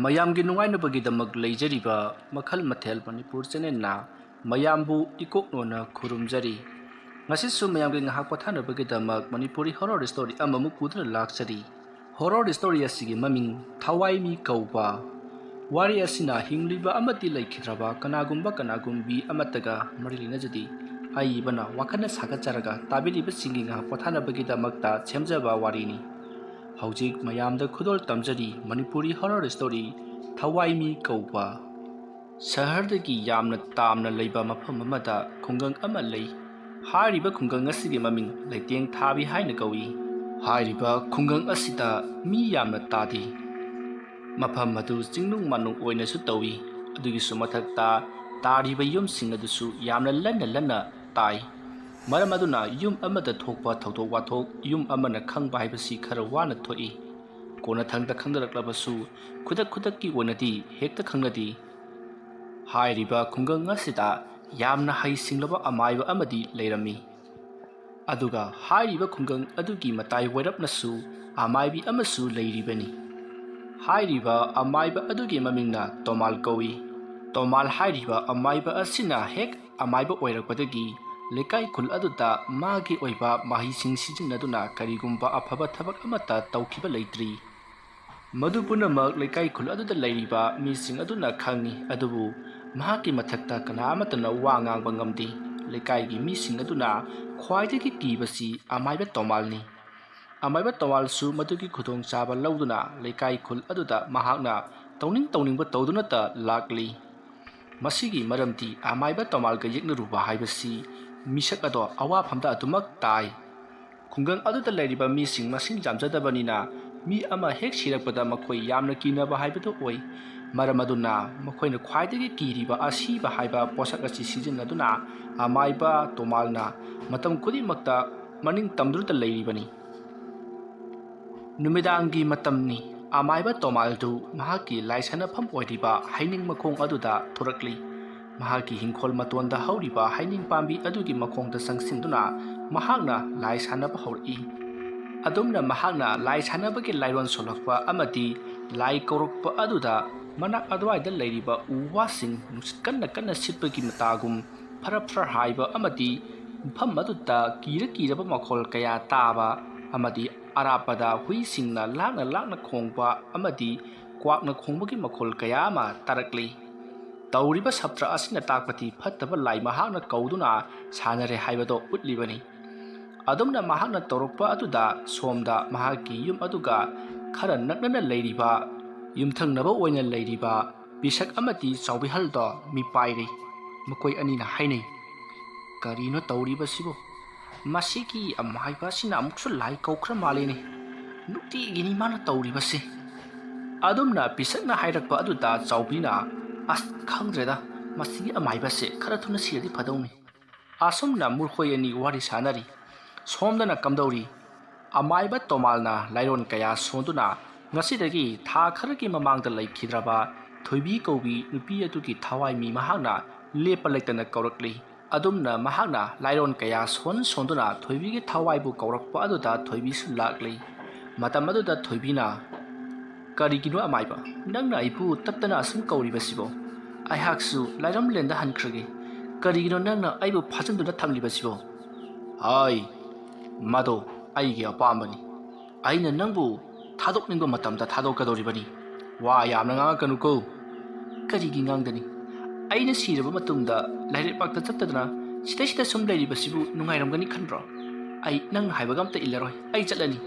ꯃꯌꯥꯝꯒꯤ ꯅꯨꯡꯉꯥꯏꯅꯕꯒꯤꯗꯃꯛ ꯂꯩꯖꯔꯤꯕ ꯃꯈꯜ ꯃꯊꯦꯜ ꯃꯅꯤꯄꯨꯔ ꯆꯦꯅꯦꯜꯅ ꯃꯌꯥꯝꯕꯨ ꯏꯀꯣꯛꯅꯣꯅ ꯈꯨꯔꯨꯝꯖꯔꯤ꯫ ꯉꯁꯤꯁꯨ ꯃꯌꯥꯝꯒꯤ ꯉꯥꯏꯍꯥꯛ ꯄꯣꯊꯥꯅꯕꯒꯤꯗꯃꯛ ꯃꯅꯤꯄꯨꯔꯤ ꯍꯣꯔꯔ ꯁ꯭ꯇꯣꯔꯤ ꯑꯃꯃꯨꯛ ꯄꯨꯗꯨꯅ ꯂꯥꯛꯆꯔꯤ꯫ ꯍꯣꯔꯔ ꯁ꯭ꯇꯣꯔꯤ ꯑꯁꯤꯒꯤ ꯃꯃꯤꯡ ꯊꯋꯥꯏꯃꯤ ꯀꯧꯕ꯫ ꯋꯥꯔꯤ ꯑꯁꯤꯅ ꯍꯤꯡꯂꯤꯕ ꯑꯃꯗꯤ ꯂꯩꯈꯤꯗ꯭ꯔꯕ ꯀꯅꯥꯒꯨꯝꯕꯤ ꯑꯃꯠꯇꯒ ꯃꯔꯤ ꯂꯩꯅꯖꯗꯦ꯫ ꯑꯏꯕꯅ ꯋꯥꯈꯜꯅ ꯁꯥꯒꯠꯆꯔꯒ ꯇꯥꯕꯤꯔꯤꯕꯁꯤꯡꯒꯤ ꯉꯥꯏꯍꯥꯛ ꯄꯣꯊꯥꯅꯕꯒꯤꯗꯃꯛꯇ ꯁꯦꯝꯖꯕ ꯋꯥꯔꯤꯅꯤ꯫ ꯍꯧꯖꯤꯛ ꯃꯌꯥꯝꯗ ꯈꯨꯗꯣꯜ ꯇꯝꯖꯔꯤ ꯃꯅꯤꯄꯨꯔꯤ ꯍꯣꯔꯔ ꯁ꯭ꯇꯣꯔꯤ ꯊꯋꯥꯏꯃꯤ ꯀꯧꯕ꯫ ꯁꯍꯔꯗꯒꯤ ꯌꯥꯝꯅ ꯇꯥꯝꯅ ꯂꯩꯕ ꯃꯐꯝ ꯑꯃꯗ ꯈꯨꯡꯒꯪ ꯑꯃ ꯂꯩ꯫ ꯍꯥꯏꯔꯤꯕ ꯈꯨꯡꯒꯪ ꯑꯁꯤꯒꯤ ꯃꯃꯤꯡ ꯂꯩꯇꯦꯡ ꯊꯥꯕꯤ ꯍꯥꯏꯅ ꯀꯧꯏ꯫ ꯍꯥꯏꯔꯤꯕ ꯈꯨꯡꯒꯪ ꯑꯁꯤꯗ ꯃꯤ ꯌꯥꯝꯅ ꯇꯥꯗꯦ꯫ ꯃꯐꯝ ꯑꯗꯨ ꯆꯤꯡꯅꯨꯡ ꯃꯥꯅꯨꯡ ꯑꯣꯏꯅꯁꯨ ꯇꯧꯏ꯫ ꯑꯗꯨꯒꯤꯁꯨ ꯃꯊꯛꯇ ꯇꯥꯔꯤꯕ ꯌꯨꯝꯁꯤꯡ ꯑꯗꯨꯁꯨ ꯌꯥꯝꯅ ꯂꯟꯅ ꯇꯥꯏ꯫ ꯃꯔꯝ ꯑꯗꯨꯅ ꯌꯨꯝ ꯑꯃꯗ ꯊꯣꯛꯄ ꯊꯧꯗꯣꯛ ꯋꯥꯊꯣꯛ ꯌꯨꯝ ꯑꯃꯅ ꯈꯪꯕ ꯍꯥꯏꯕꯁꯤ ꯈꯔ ꯋꯥꯅ ꯊꯣꯛꯏ꯫ ꯀꯣꯟꯅꯊꯪꯗ ꯈꯪꯅꯔꯛꯂꯕꯁꯨ ꯈꯨꯗꯛꯀꯤ ꯑꯣꯏꯅꯗꯤ ꯍꯦꯛꯇ ꯈꯪꯅꯗꯦ꯫ ꯍꯥꯏꯔꯤꯕ ꯈꯨꯡꯒꯪ ꯑꯁꯤꯗ ꯌꯥꯝꯅ ꯍꯩꯁꯤꯡꯂꯕ ꯑꯃꯥꯏꯕ ꯑꯃꯗꯤ ꯂꯩꯔꯝꯃꯤ꯫ ꯑꯗꯨꯒ ꯍꯥꯏꯔꯤꯕ ꯈꯨꯡꯒꯪ ꯑꯗꯨꯒꯤ ꯃꯇꯥꯏ ꯋꯥꯏꯔꯞꯅꯁꯨ ꯑꯃꯥꯏꯕꯤ ꯑꯃꯁꯨ ꯂꯩꯔꯤꯕꯅꯤ꯫ ꯍꯥꯏꯔꯤꯕ ꯑꯃꯥꯏꯕ ꯑꯗꯨꯒꯤ ꯃꯃꯤꯡꯅ ꯇꯣꯃꯥꯜ ꯀꯧꯏ꯫ ꯇꯣꯃꯥꯜ ꯍꯥꯏꯔꯤꯕ ꯑꯃꯥꯏꯕ ꯑꯁꯤꯅ ꯍꯦꯛ ꯑꯃꯥꯏꯕ ꯑꯣꯏꯔꯛꯄꯗꯒꯤ ꯂꯩꯀꯥꯏ ꯈꯨꯜ ꯑꯗꯨꯗ ꯃꯥꯒꯤ ꯑꯣꯏꯕ ꯃꯍꯩꯁꯤꯡ ꯁꯤꯖꯤꯟꯅꯗꯨꯅ ꯀꯔꯤꯒꯨꯝꯕ ꯑꯐꯕ ꯊꯕꯛ ꯑꯃꯠꯇ ꯇꯧꯈꯤꯕ ꯂꯩꯇ꯭ꯔꯤ꯫ ꯃꯗꯨ ꯄꯨꯝꯅꯃꯛ ꯂꯩꯀꯥꯏ ꯈꯨꯜ ꯑꯗꯨꯗ ꯂꯩꯔꯤꯕ ꯃꯤꯁꯤꯡ ꯑꯗꯨꯅ ꯈꯪꯏ꯫ ꯑꯗꯨꯕꯨ ꯃꯍꯥꯛꯀꯤ ꯃꯊꯛꯇ ꯀꯅꯥ ꯑꯃꯠꯇꯅ ꯋꯥ ꯉꯥꯡꯕ ꯉꯝꯗꯦ꯫ ꯂꯩꯀꯥꯏꯒꯤ ꯃꯤꯁꯤꯡ ꯑꯗꯨꯅ ꯈ꯭ꯋꯥꯏꯗꯒꯤ ꯀꯤꯕꯁꯤ ꯑꯃꯥꯏꯕ ꯇꯣꯃꯥꯜꯅꯤ꯫ ꯑꯃꯥꯏꯕ ꯇꯣꯃꯥꯜꯁꯨ ꯃꯗꯨꯒꯤ ꯈꯨꯗꯣꯡꯆꯥꯕ ꯂꯧꯗꯨꯅ ꯂꯩꯀꯥꯏ ꯈꯨꯜ ꯑꯗꯨꯗ ꯃꯍꯥꯛꯅ ꯇꯧꯅꯤꯡꯕ ꯇꯧꯗꯨꯅꯇ ꯂꯥꯛꯂꯤ꯫ ꯃꯁꯤꯒꯤ ꯃꯔꯝꯗꯤ ꯑꯃꯥꯏꯕ ꯇꯣꯃꯥꯜꯒ ꯌꯦꯛꯅꯔꯨꯕ ꯍꯥꯏꯕꯁꯤ ꯃꯤꯁꯛ ꯑꯗꯣ ꯑꯋꯥꯐꯝꯗ ꯑꯗꯨꯃꯛ ꯇꯥꯏ꯫ ꯈꯨꯡꯒꯪ ꯑꯗꯨꯗ ꯂꯩꯔꯤꯕ ꯃꯤꯁꯤꯡ ꯃꯁꯤꯡ ꯌꯥꯝꯖꯗꯕꯅꯤꯅ ꯃꯤ ꯑꯃ ꯍꯦꯛ ꯁꯤꯔꯛꯄꯗ ꯃꯈꯣꯏ ꯌꯥꯝꯅ ꯀꯤꯅꯕ ꯍꯥꯏꯕꯗꯨ ꯑꯣꯏ꯫ ꯃꯔꯝ ꯑꯗꯨꯅ ꯃꯈꯣꯏꯅ ꯈ꯭ꯋꯥꯏꯗꯒꯤ ꯀꯤꯔꯤꯕ ꯑꯁꯤꯕ ꯍꯥꯏꯕ ꯄꯣꯠꯁꯛ ꯑꯁꯤ ꯁꯤꯖꯤꯟꯅꯗꯨꯅ ꯑꯃꯥꯏꯕ ꯇꯣꯃꯥꯜꯅ ꯃꯇꯝ ꯈꯨꯗꯤꯡꯃꯛꯇ ꯃꯅꯤꯡ ꯇꯝꯗꯨꯅꯇ ꯂꯩꯔꯤꯕꯅꯤ꯫ ꯅꯨꯃꯤꯗꯥꯡꯒꯤ ꯃꯇꯝꯅꯤ꯫ ꯑꯃꯥꯏꯕ ꯇꯣꯃꯥꯜꯗꯨ ꯃꯍꯥꯛꯀꯤ ꯂꯥꯏ ꯁꯥꯟꯅꯐꯝ ꯑꯣꯏꯔꯤꯕ ꯍꯩꯅꯤꯡ ꯃꯈꯣꯡ ꯑꯗꯨꯗ ꯊꯣꯔꯛꯂꯤ꯫ ꯃꯍꯥꯛꯀꯤ ꯍꯤꯡꯈꯣꯜ ꯃꯇꯣꯟꯗ ꯍꯧꯔꯤꯕ ꯍꯩꯅꯤꯡ ꯄꯥꯝꯕꯤ ꯑꯗꯨꯒꯤ ꯃꯈꯣꯡꯗ ꯆꯪꯁꯤꯟꯗꯨꯅ ꯃꯍꯥꯛꯅ ꯂꯥꯏ ꯁꯥꯟꯅꯕ ꯍꯧꯔꯛꯏ꯫ ꯑꯗꯨꯝꯅ ꯃꯍꯥꯛꯅ ꯂꯥꯏ ꯁꯥꯟꯅꯕꯒꯤ ꯂꯥꯏꯔꯣꯟ ꯁꯣꯜꯂꯛꯄ ꯑꯃꯗꯤ ꯂꯥꯏ ꯀꯧꯔꯛꯄ ꯑꯗꯨꯗ ꯃꯅꯥꯛ ꯑꯗꯨꯋꯥꯏꯗ ꯂꯩꯔꯤꯕ ꯎ ꯋꯥꯁꯤꯡ ꯅꯨꯡꯁꯤꯠ ꯀꯟꯅ ꯁꯤꯠꯄꯒꯤ ꯃꯇꯥꯒꯨꯝ ꯐꯔ ꯍꯥꯏꯕ ꯑꯃꯗꯤ ꯃꯐꯝ ꯑꯗꯨꯗ ꯀꯤꯔꯕ ꯃꯈꯣꯜ ꯀꯌꯥ ꯇꯥꯕ ꯑꯃꯗꯤ ꯑꯔꯥꯞꯄꯗ ꯍꯨꯏꯁꯤꯡꯅ ꯂꯥꯡꯅ ꯈꯣꯡꯕ ꯑꯃꯗꯤ ꯀ꯭ꯋꯥꯛꯅ ꯈꯣꯡꯕꯒꯤ ꯃꯈꯣꯜ ꯀꯌꯥ ꯑꯃ ꯇꯥꯔꯛꯂꯤ꯫ ꯇꯧꯔꯤꯕ ꯁꯞꯇ꯭ꯔ ꯑꯁꯤꯅ ꯇꯥꯛꯄꯗꯤ ꯐꯠꯇꯕ ꯂꯥꯏ ꯃꯍꯥꯛꯅ ꯀꯧꯗꯨꯅ ꯁꯥꯟꯅꯔꯦ ꯍꯥꯏꯕꯗꯣ ꯎꯠꯂꯤꯕꯅꯤ꯫ ꯑꯗꯨꯝꯅ ꯃꯍꯥꯛꯅ ꯇꯧꯔꯛꯄ ꯑꯗꯨꯗ ꯁꯣꯝꯗ ꯃꯍꯥꯛꯀꯤ ꯌꯨꯝ ꯑꯗꯨꯒ ꯈꯔ ꯅꯛꯅꯅ ꯂꯩꯔꯤꯕ ꯌꯨꯝꯊꯪꯅꯕ ꯑꯣꯏꯅ ꯂꯩꯔꯤꯕ ꯕꯤꯁꯛ ꯑꯃꯗꯤ ꯆꯥꯎꯕꯤꯍꯜꯗꯣ ꯃꯤꯄꯥꯏꯔꯤ꯫ ꯃꯈꯣꯏ ꯑꯅꯤꯅ ꯍꯥꯏꯅꯩ, "ꯀꯔꯤꯅꯣ ꯇꯧꯔꯤꯕꯁꯤꯕꯨ? ꯃꯁꯤꯒꯤ ꯑꯃꯥꯏꯕ ꯑꯁꯤꯅ ꯑꯃꯨꯛꯁꯨ ꯂꯥꯏ ꯀꯧꯈ꯭ꯔ ꯃꯥꯜꯂꯦꯅꯦ꯫ ꯅꯨꯡꯇꯤꯒꯤꯅꯤ ꯃꯥꯅ ꯇꯧꯔꯤꯕꯁꯦ꯫" ꯑꯗꯨꯝꯅ ꯕꯤꯁꯛꯅ ꯍꯥꯏꯔꯛꯄ ꯑꯗꯨꯗ ꯆꯥꯎꯕꯤꯅ, "ꯑꯁ ꯈꯪꯗ꯭ꯔꯦꯗ, ꯃꯁꯤꯒꯤ ꯑꯃꯥꯏꯕꯁꯦ ꯈꯔ ꯊꯨꯅ ꯁꯤꯔꯗꯤ ꯐꯗꯧꯅꯤ." ꯑꯁꯨꯝꯅ ꯃꯈꯣꯏ ꯑꯅꯤ ꯋꯥꯔꯤ ꯁꯥꯟꯅꯔꯤ꯫ ꯁꯣꯝꯗꯅ ꯀꯝꯗꯧꯔꯤ? ꯑꯃꯥꯏꯕ ꯇꯣꯃꯥꯜꯅ ꯂꯥꯏꯔꯣꯟ ꯀꯌꯥ ꯁꯣꯟꯗꯨꯅ ꯉꯁꯤꯗꯒꯤ ꯊꯥ ꯈꯔꯒꯤ ꯃꯃꯥꯡꯗ ꯂꯩꯈꯤꯗ꯭ꯔꯕ ꯊꯣꯏꯕꯤ ꯀꯧꯕꯤ ꯅꯨꯄꯤ ꯑꯗꯨꯒꯤ ꯊꯋꯥꯏꯃꯤ ꯃꯍꯥꯛꯅ ꯂꯦꯞꯄ ꯂꯩꯇꯅ ꯀꯧꯔꯛꯂꯤ꯫ ꯑꯗꯨꯝꯅ ꯃꯍꯥꯛꯅ ꯂꯥꯏꯔꯣꯟ ꯀꯌꯥ ꯁꯣꯟꯗꯨꯅ ꯊꯣꯏꯕꯤꯒꯤ ꯊꯋꯥꯏꯕꯨ ꯀꯧꯔꯛꯄ ꯑꯗꯨꯗ ꯊꯣꯏꯕꯤꯁꯨ ꯂꯥꯛꯂꯤ꯫ ꯃꯇꯝ ꯑꯗꯨꯗ ꯊꯣꯏꯕꯤꯅ, "ꯀꯔꯤꯒꯤꯅꯣ ꯑꯃꯥꯏꯕ, ꯅꯪꯅ ꯑꯩꯕꯨ ꯇꯠꯇꯅ ꯑꯁꯨꯝ ꯀꯧꯔꯤꯕꯁꯤꯕꯣ? ꯑꯩꯍꯥꯛꯁꯨ ꯂꯥꯏꯔꯝꯂꯦꯟꯗ ꯍꯟꯈ꯭ꯔꯒꯦ꯫ ꯀꯔꯤꯒꯤꯅꯣ ꯅꯪꯅ ꯑꯩꯕꯨ ꯐꯥꯖꯤꯟꯗꯨꯅ ꯊꯝꯂꯤꯕꯁꯤꯕꯣ?" "ꯍꯥꯏ, ꯃꯗꯣ ꯑꯩꯒꯤ ꯑꯄꯥꯝꯕꯅꯤ꯫ ꯑꯩꯅ ꯅꯪꯕꯨ ꯊꯥꯗꯣꯛꯅꯤꯡꯕ ꯃꯇꯝꯗ ꯊꯥꯗꯣꯛꯀꯗꯧꯔꯤꯕꯅꯤ꯫ ꯋꯥ ꯌꯥꯝꯅ ꯉꯥꯡꯉꯛꯀꯅꯨꯀꯣ." "ꯀꯔꯤꯒꯤ ꯉꯥꯡꯗꯅꯤ? ꯑꯩꯅ ꯁꯤꯔꯕ ꯃꯇꯨꯡꯗ ꯂꯥꯏꯔꯩꯕꯥꯛꯇ ꯆꯠꯇꯗꯅ ꯁꯤꯗꯩꯁꯤꯗ ꯁꯨꯝ ꯂꯩꯔꯤꯕꯁꯤꯕꯨ ꯅꯨꯡꯉꯥꯏꯔꯝꯒꯅꯤ ꯈꯟꯕ꯭ꯔꯣ? ꯑꯩ ꯅꯪꯅ ꯍꯥꯏꯕꯒ ꯑꯝꯇ ꯏꯜꯂꯔꯣꯏ꯫ ꯑꯩ ꯆꯠꯂꯅꯤ."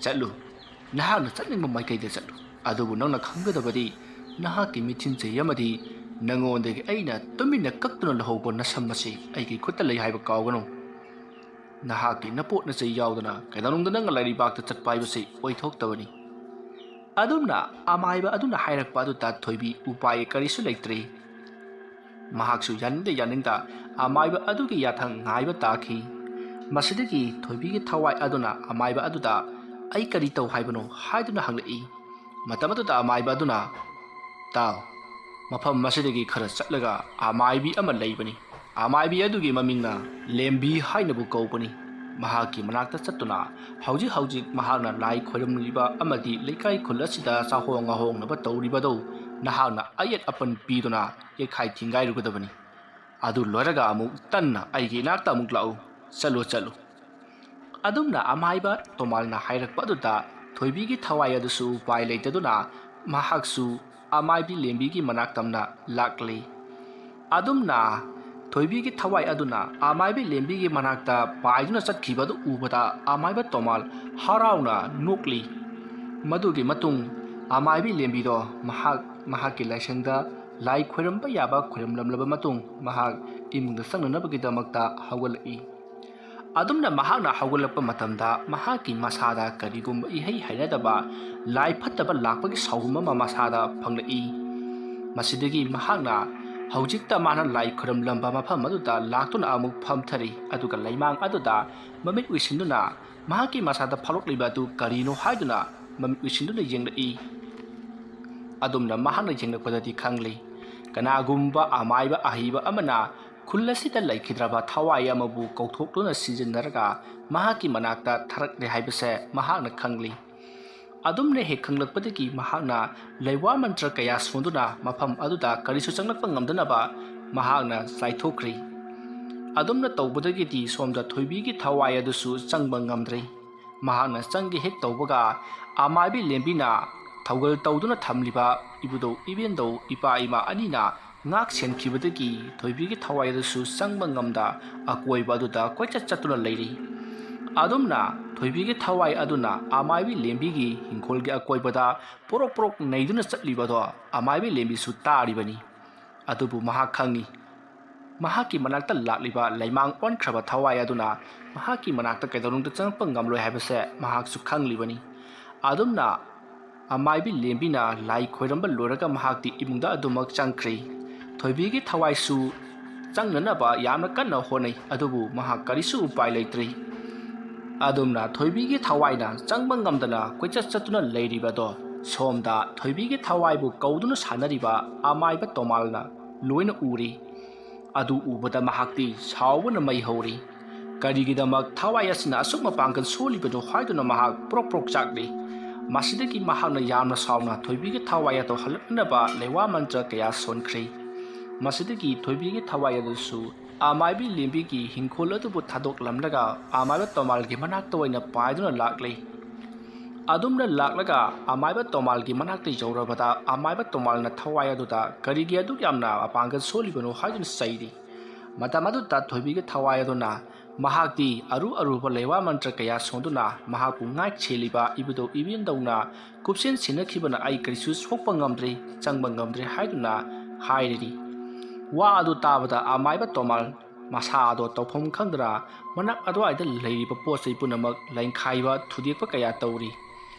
"ꯆꯠꯂꯨ, ꯅꯍꯥꯛꯅ ꯆꯠꯅꯤꯡꯕ ꯃꯥꯏꯀꯩꯗ ꯆꯠꯂꯨ꯫ ꯑꯗꯨꯕꯨ ꯅꯪꯅ ꯈꯪꯒꯗꯕꯗꯤ ꯅꯍꯥꯛꯀꯤ ꯃꯤꯊꯤꯟꯆꯩ ꯑꯃꯗꯤ ꯅꯉꯣꯟꯗꯒꯤ ꯑꯩꯅ ꯇꯨꯃꯤꯟꯅ ꯀꯛꯇꯨꯅ ꯂꯧꯍꯧꯕ ꯅꯁꯝ ꯑꯁꯤ ꯑꯩꯒꯤ ꯈꯨꯠꯇ ꯂꯩ ꯍꯥꯏꯕ ꯀꯥꯎꯒꯅꯨ꯫ ꯅꯍꯥꯛꯀꯤ ꯅꯄꯣꯠ ꯅꯆꯩ ꯌꯥꯎꯗꯅ ꯀꯩꯗꯧꯅꯨꯡꯗ ꯅꯪꯅ ꯂꯥꯏꯔꯩꯕꯥꯛꯇ ꯆꯠꯄ ꯍꯥꯏꯕꯁꯤ ꯑꯣꯏꯊꯣꯛꯇꯕꯅꯤ." ꯑꯗꯨꯝꯅ ꯑꯃꯥꯏꯕ ꯑꯗꯨꯅ ꯍꯥꯏꯔꯛꯄ ꯑꯗꯨꯗ ꯊꯣꯏꯕꯤ ꯎꯄꯥꯏ ꯀꯔꯤꯁꯨ ꯂꯩꯇ꯭ꯔꯦ꯫ ꯃꯍꯥꯛꯁꯨ ꯌꯥꯅꯤꯡꯗ ꯑꯃꯥꯏꯕ ꯑꯗꯨꯒꯤ ꯌꯥꯊꯪ ꯉꯥꯏꯕ ꯇꯥꯈꯤ꯫ ꯃꯁꯤꯗꯒꯤ ꯊꯣꯏꯕꯤꯒꯤ ꯊꯋꯥꯏ ꯑꯗꯨꯅ ꯑꯃꯥꯏꯕ ꯑꯗꯨꯗ, "ꯑꯩ ꯀꯔꯤ ꯇꯧ ꯍꯥꯏꯕꯅꯣ?" ꯍꯥꯏꯗꯨꯅ ꯍꯪꯂꯛꯏ꯫ ꯃꯇꯝ ꯑꯗꯨꯗ ꯑꯃꯥꯏꯕ ꯑꯗꯨꯅ, "ꯇꯥꯎ, ꯃꯐꯝ ꯑꯁꯤꯗꯒꯤ ꯈꯔ ꯆꯠꯂꯒ ꯑꯃꯥꯏꯕꯤ ꯑꯃ ꯂꯩꯕꯅꯤ꯫ ꯑꯃꯥꯏꯕꯤ ꯑꯗꯨꯒꯤ ꯃꯃꯤꯡꯅ ꯂꯦꯝꯕꯤ ꯍꯥꯏꯅꯕꯨ ꯀꯧꯕꯅꯤ꯫ ꯃꯍꯥꯛꯀꯤ ꯃꯅꯥꯛꯇ ꯆꯠꯇꯨꯅ ꯍꯧꯖꯤꯛ ꯃꯍꯥꯛꯅ ꯂꯥꯏ ꯈꯣꯏꯔꯝꯂꯤꯕ ꯑꯃꯗꯤ ꯂꯩꯀꯥꯏ ꯈꯨꯜ ꯑꯁꯤꯗ ꯆꯥꯍꯣꯡ ꯉꯥꯍꯣꯡꯅꯕ ꯇꯧꯔꯤꯕꯗꯨ ꯅꯍꯥꯛꯅ ꯑꯌꯦꯠ ꯑꯄꯟ ꯄꯤꯗꯨꯅ ꯌꯩꯈꯥꯏ ꯊꯤꯡꯒꯥꯏꯔꯨꯒꯗꯕꯅꯤ꯫ ꯑꯗꯨ ꯂꯣꯏꯔꯒ ꯑꯃꯨꯛ ꯇꯟꯅ ꯑꯩꯒꯤ ꯏꯅꯥꯛꯇ ꯑꯃꯨꯛ ꯂꯥꯛꯎ, ꯆꯠꯂꯨ꯫ ꯑꯗꯨꯝꯅ ꯑꯃꯥꯏꯕ ꯇꯣꯃꯥꯜꯅ ꯍꯥꯏꯔꯛꯄ ꯑꯗꯨꯗ ꯊꯣꯏꯕꯤꯒꯤ ꯊꯋꯥꯏ ꯑꯗꯨꯁꯨ ꯎꯄꯥꯏ ꯂꯩꯇꯗꯨꯅ ꯃꯍꯥꯛꯁꯨ ꯑꯃꯥꯏꯕꯤ ꯂꯦꯝꯕꯤꯒꯤ ꯃꯅꯥꯛꯇꯝꯅ ꯂꯥꯛꯂꯤ꯫ ꯑꯗꯨꯝꯅ ꯊꯣꯏꯕꯤꯒꯤ ꯊꯋꯥꯏ ꯑꯗꯨꯅ ꯑꯃꯥꯏꯕꯤ ꯂꯦꯝꯕꯤꯒꯤ ꯃꯅꯥꯛꯇ ꯄꯥꯏꯗꯨꯅ ꯆꯠꯈꯤꯕꯗꯨ ꯎꯕꯗ ꯑꯃꯥꯏꯕ ꯇꯣꯃꯥꯜ ꯍꯔꯥꯎꯅ ꯅꯣꯛꯂꯤ꯫ ꯃꯗꯨꯒꯤ ꯃꯇꯨꯡ ꯑꯃꯥꯏꯕꯤ ꯂꯦꯝꯕꯤꯗꯣ ꯃꯍꯥꯛꯀꯤ ꯂꯥꯏꯁꯪꯗ ꯂꯥꯏ ꯈꯣꯏꯔꯝꯕ ꯌꯥꯕ ꯈꯣꯏꯔꯝꯂꯝꯂꯕ ꯃꯇꯨꯡ ꯃꯍꯥꯛ ꯏꯃꯨꯡꯗ ꯆꯪꯅꯅꯕꯒꯤꯗꯃꯛꯇ ꯍꯧꯒꯠꯂꯛꯏ꯫ ꯑꯗꯨꯝꯅ ꯃꯍꯥꯛꯅ ꯍꯧꯒꯠꯂꯛꯄ ꯃꯇꯝꯗ ꯃꯍꯥꯛꯀꯤ ꯃꯁꯥꯗ ꯀꯔꯤꯒꯨꯝꯕ ꯏꯍꯩ ꯍꯩꯅꯗꯕ ꯂꯥꯏ ꯐꯠꯇꯕ ꯂꯥꯛꯄꯒꯤ ꯁꯥꯎꯍꯨꯝ ꯑꯃ ꯃꯁꯥꯗ ꯐꯪꯂꯛꯏ꯫ ꯃꯁꯤꯗꯒꯤ ꯃꯍꯥꯛꯅ ꯍꯧꯖꯤꯛꯇ ꯃꯥꯅ ꯂꯥꯏ ꯈꯣꯏꯔꯝꯂꯝꯕ ꯃꯐꯝ ꯑꯗꯨꯗ ꯂꯥꯛꯇꯨꯅ ꯑꯃꯨꯛ ꯐꯝꯊꯔꯤ꯫ ꯑꯗꯨꯒ ꯂꯩꯃꯥꯡ ꯑꯗꯨꯗ ꯃꯃꯤꯠ ꯎꯏꯁꯤꯟꯗꯨꯅ ꯃꯍꯥꯛꯀꯤ ꯃꯁꯥꯗ ꯐꯥꯎꯔꯛꯂꯤꯕ ꯑꯗꯨ ꯀꯔꯤꯅꯣ ꯍꯥꯏꯗꯨꯅ ꯃꯃꯤꯠ ꯎꯏꯁꯤꯟꯗꯨꯅ ꯌꯦꯡꯂꯛꯏ꯫ ꯑꯗꯨꯝꯅ ꯃꯍꯥꯛꯅ ꯌꯦꯡꯂꯛꯄꯗꯗꯤ ꯈꯪꯂꯤ ꯀꯅꯥꯒꯨꯝꯕ ꯑꯃꯥꯏꯕ ꯑꯍꯩꯕ ꯑꯃꯅ ꯈꯨꯜ ꯑꯁꯤꯗ ꯂꯩꯈꯤꯗ꯭ꯔꯕ ꯊꯋꯥꯏ ꯑꯃꯕꯨ ꯀꯧꯊꯣꯛꯇꯨꯅ ꯁꯤꯖꯤꯟꯅꯔꯒ ꯃꯍꯥꯛꯀꯤ ꯃꯅꯥꯛꯇ ꯊꯥꯔꯛꯂꯦ ꯍꯥꯏꯕꯁꯦ ꯃꯍꯥꯛꯅ ꯈꯪꯂꯤ꯫ ꯑꯗꯨꯝꯅ ꯍꯦꯛ ꯈꯪꯂꯛꯄꯗꯒꯤ ꯃꯍꯥꯛꯅ ꯂꯩꯋꯥ ꯃꯟꯇ꯭ꯔ ꯀꯌꯥ ꯁꯣꯟꯗꯨꯅ ꯃꯐꯝ ꯑꯗꯨꯗ ꯀꯔꯤꯁꯨ ꯆꯪꯂꯛꯄ ꯉꯝꯗꯅꯕ ꯃꯍꯥꯛꯅ ꯆꯥꯏꯊꯣꯛꯈ꯭ꯔꯤ꯫ ꯑꯗꯨꯝꯅ ꯇꯧꯕꯗꯒꯤꯗꯤ ꯁꯣꯝꯗ ꯊꯣꯏꯕꯤꯒꯤ ꯊꯋꯥꯏ ꯑꯗꯨꯁꯨ ꯆꯪꯕ ꯉꯝꯗ꯭ꯔꯤ꯫ ꯃꯍꯥꯛꯅ ꯆꯪꯒꯦ ꯍꯦꯛ ꯇꯧꯕꯒ ꯑꯃꯥꯏꯕꯤ ꯂꯦꯝꯕꯤꯅ ꯊꯧꯒꯜ ꯇꯧꯗꯨꯅ ꯊꯝꯂꯤꯕ ꯏꯕꯨꯙꯧ ꯏꯕꯦꯟꯙꯧ ꯏꯄꯥ ꯏꯃꯥ ꯑꯅꯤꯅ ꯉꯥꯛ ꯁꯦꯟꯈꯤꯕꯗꯒꯤ ꯊꯣꯏꯕꯤꯒꯤ ꯊꯋꯥꯏ ꯑꯗꯨꯁꯨ ꯆꯪꯕ ꯉꯝꯗ ꯑꯀꯣꯏꯕ ꯑꯗꯨꯗ ꯀꯣꯏꯆꯠ ꯆꯠꯇꯨꯅ ꯂꯩꯔꯤ꯫ ꯑꯗꯨꯝꯅ ꯊꯣꯏꯕꯤꯒꯤ ꯊꯋꯥꯏ ꯑꯗꯨꯅ ꯑꯃꯥꯏꯕꯤ ꯂꯦꯝꯕꯤꯒꯤ ꯍꯤꯡꯈꯣꯜꯒꯤ ꯑꯀꯣꯏꯕꯗ ꯄꯣꯔꯣꯛ ꯅꯩꯗꯨꯅ ꯆꯠꯂꯤꯕꯗꯣ ꯑꯃꯥꯏꯕꯤ ꯂꯦꯝꯕꯤꯁꯨ ꯇꯥꯔꯤꯕꯅꯤ꯫ ꯑꯗꯨꯕꯨ ꯃꯍꯥꯛ ꯈꯪꯏ ꯃꯍꯥꯛꯀꯤ ꯃꯅꯥꯛꯇ ꯂꯥꯛꯂꯤꯕ ꯂꯩꯃꯥꯡ ꯑꯣꯟꯈ꯭ꯔꯕ ꯊꯋꯥꯏ ꯑꯗꯨꯅ ꯃꯍꯥꯛꯀꯤ ꯃꯅꯥꯛꯇ ꯀꯩꯗꯧꯅꯨꯡꯗ ꯆꯪꯉꯛꯄ ꯉꯝꯂꯣꯏ ꯍꯥꯏꯕꯁꯦ ꯃꯍꯥꯛꯁꯨ ꯈꯪꯂꯤꯕꯅꯤ꯫ ꯑꯗꯨꯝꯅ ꯑꯃꯥꯏꯕꯤ ꯂꯦꯝꯕꯤꯅ ꯂꯥꯏ ꯈꯣꯏꯔꯝꯕ ꯂꯣꯏꯔꯒ ꯃꯍꯥꯛꯇꯤ ꯏꯃꯨꯡꯗ ꯑꯗꯨꯃꯛ ꯆꯪꯈ꯭ꯔꯤ꯫ ꯊꯣꯏꯕꯤꯒꯤ ꯊꯋꯥꯏꯁꯨ ꯆꯪꯅꯅꯕ ꯌꯥꯝꯅ ꯀꯟꯅ ꯍꯣꯠꯅꯩ ꯑꯗꯨꯕꯨ ꯃꯍꯥꯛ ꯀꯔꯤꯁꯨ ꯎꯄꯥꯏ ꯂꯩꯇ꯭ꯔꯤ꯫ ꯑꯗꯨꯝꯅ ꯊꯣꯏꯕꯤꯒꯤ ꯊꯋꯥꯏꯅ ꯆꯪꯕ ꯉꯝꯗꯅ ꯀꯣꯏꯆꯠ ꯆꯠꯇꯨꯅ ꯂꯩꯔꯤꯕꯗꯣ ꯁꯣꯝꯗ ꯊꯣꯏꯕꯤꯒꯤ ꯊꯋꯥꯏꯕꯨ ꯀꯧꯗꯨꯅ ꯁꯥꯟꯅꯔꯤꯕ ꯑꯃꯥꯏꯕ ꯇꯣꯃꯥꯜꯅ ꯂꯣꯏꯅ ꯎꯔꯤ꯫ ꯑꯗꯨ ꯎꯕꯗ ꯃꯍꯥꯛꯇꯤ ꯁꯥꯎꯕꯅ ꯃꯩ ꯍꯧꯔꯤ꯫ ꯀꯔꯤꯒꯤꯗꯃꯛ ꯊꯋꯥꯏ ꯑꯁꯤꯅ ꯑꯁꯨꯛ ꯃꯄꯥꯡꯒꯜ ꯁꯣꯜꯂꯤꯕꯅꯣ ꯍꯥꯏꯗꯨꯅ ꯃꯍꯥꯛ ꯄ꯭ꯔꯣꯛ ꯆꯥꯛꯂꯤ꯫ ꯃꯁꯤꯗꯒꯤ ꯃꯍꯥꯛꯅ ꯌꯥꯝꯅ ꯁꯥꯎꯅ ꯊꯣꯏꯕꯤꯒꯤ ꯊꯋꯥꯏ ꯑꯗꯨ ꯍꯜꯂꯛꯅꯕ ꯂꯩꯋꯥ ꯃꯟꯇ꯭ꯔ ꯀꯌꯥ ꯁꯣꯟꯈ꯭ꯔꯤ꯫ ꯃꯁꯤꯗꯒꯤ ꯊꯣꯏꯕꯤꯒꯤ ꯊꯋꯥꯏ ꯑꯗꯨꯁꯨ ꯑꯃꯥꯏꯕꯤ ꯂꯦꯝꯕꯤꯒꯤ ꯍꯤꯡꯈꯣꯜ ꯑꯗꯨꯕꯨ ꯊꯥꯗꯣꯛꯂꯝꯂꯒ ꯑꯃꯥꯏꯕ ꯇꯣꯃꯥꯜꯒꯤ ꯃꯅꯥꯛꯇ ꯑꯣꯏꯅ ꯄꯥꯏꯗꯨꯅ ꯂꯥꯛꯂꯤ꯫ ꯑꯗꯨꯝꯅ ꯂꯥꯛꯂꯒ ꯑꯃꯥꯏꯕ ꯇꯣꯃꯥꯜꯒꯤ ꯃꯅꯥꯛꯇ ꯌꯧꯔꯕꯗ ꯑꯃꯥꯏꯕ ꯇꯣꯃꯥꯜꯅ ꯊꯋꯥꯏ ꯑꯗꯨꯗ ꯀꯔꯤꯒꯤ ꯑꯗꯨꯛ ꯌꯥꯝꯅ ꯃꯄꯥꯡꯒꯜ ꯁꯣꯜꯂꯤꯕꯅꯣ ꯍꯥꯏꯗꯨꯅ ꯆꯩꯔꯤ꯫ ꯃꯇꯝ ꯑꯗꯨꯗ ꯊꯣꯏꯕꯤꯒꯤ ꯊꯋꯥꯏ ꯑꯗꯨꯅ ꯃꯍꯥꯛꯇꯤ ꯑꯔꯨꯕ ꯂꯩꯋꯥ ꯃꯟꯇ꯭ꯔ ꯀꯌꯥ ꯁꯣꯟꯗꯨꯅ ꯃꯍꯥꯛꯄꯨ ꯉꯥꯛ ꯁꯦꯜꯂꯤꯕ ꯏꯕꯨꯙꯧ ꯏꯕꯦꯟꯙꯧꯅ ꯀꯨꯞꯁꯦꯟ ꯁꯦꯟꯅꯈꯤꯕꯅ ꯑꯩ ꯀꯔꯤꯁꯨ ꯁꯣꯛꯄ ꯉꯝꯗ꯭ꯔꯤ, ꯆꯪꯕ ꯉꯝꯗ꯭ꯔꯤ ꯍꯥꯏꯗꯨꯅ ꯍꯥꯏꯔꯤꯔꯤ꯫ ꯋꯥ ꯑꯗꯨ ꯇꯥꯕꯗ ꯑꯃꯥꯏꯕ ꯇꯣꯃꯥꯜ ꯃꯁꯥ ꯑꯗꯣ ꯇꯧꯐꯝ ꯈꯪꯗꯅ ꯃꯅꯥꯛ ꯑꯗꯨꯋꯥꯏꯗ ꯂꯩꯔꯤꯕ ꯄꯣꯠ ꯆꯩ ꯄꯨꯝꯅꯃꯛ ꯂꯩꯈꯥꯏꯕ ꯊꯨꯗꯦꯛꯄ ꯀꯌꯥ ꯇꯧꯔꯤ꯫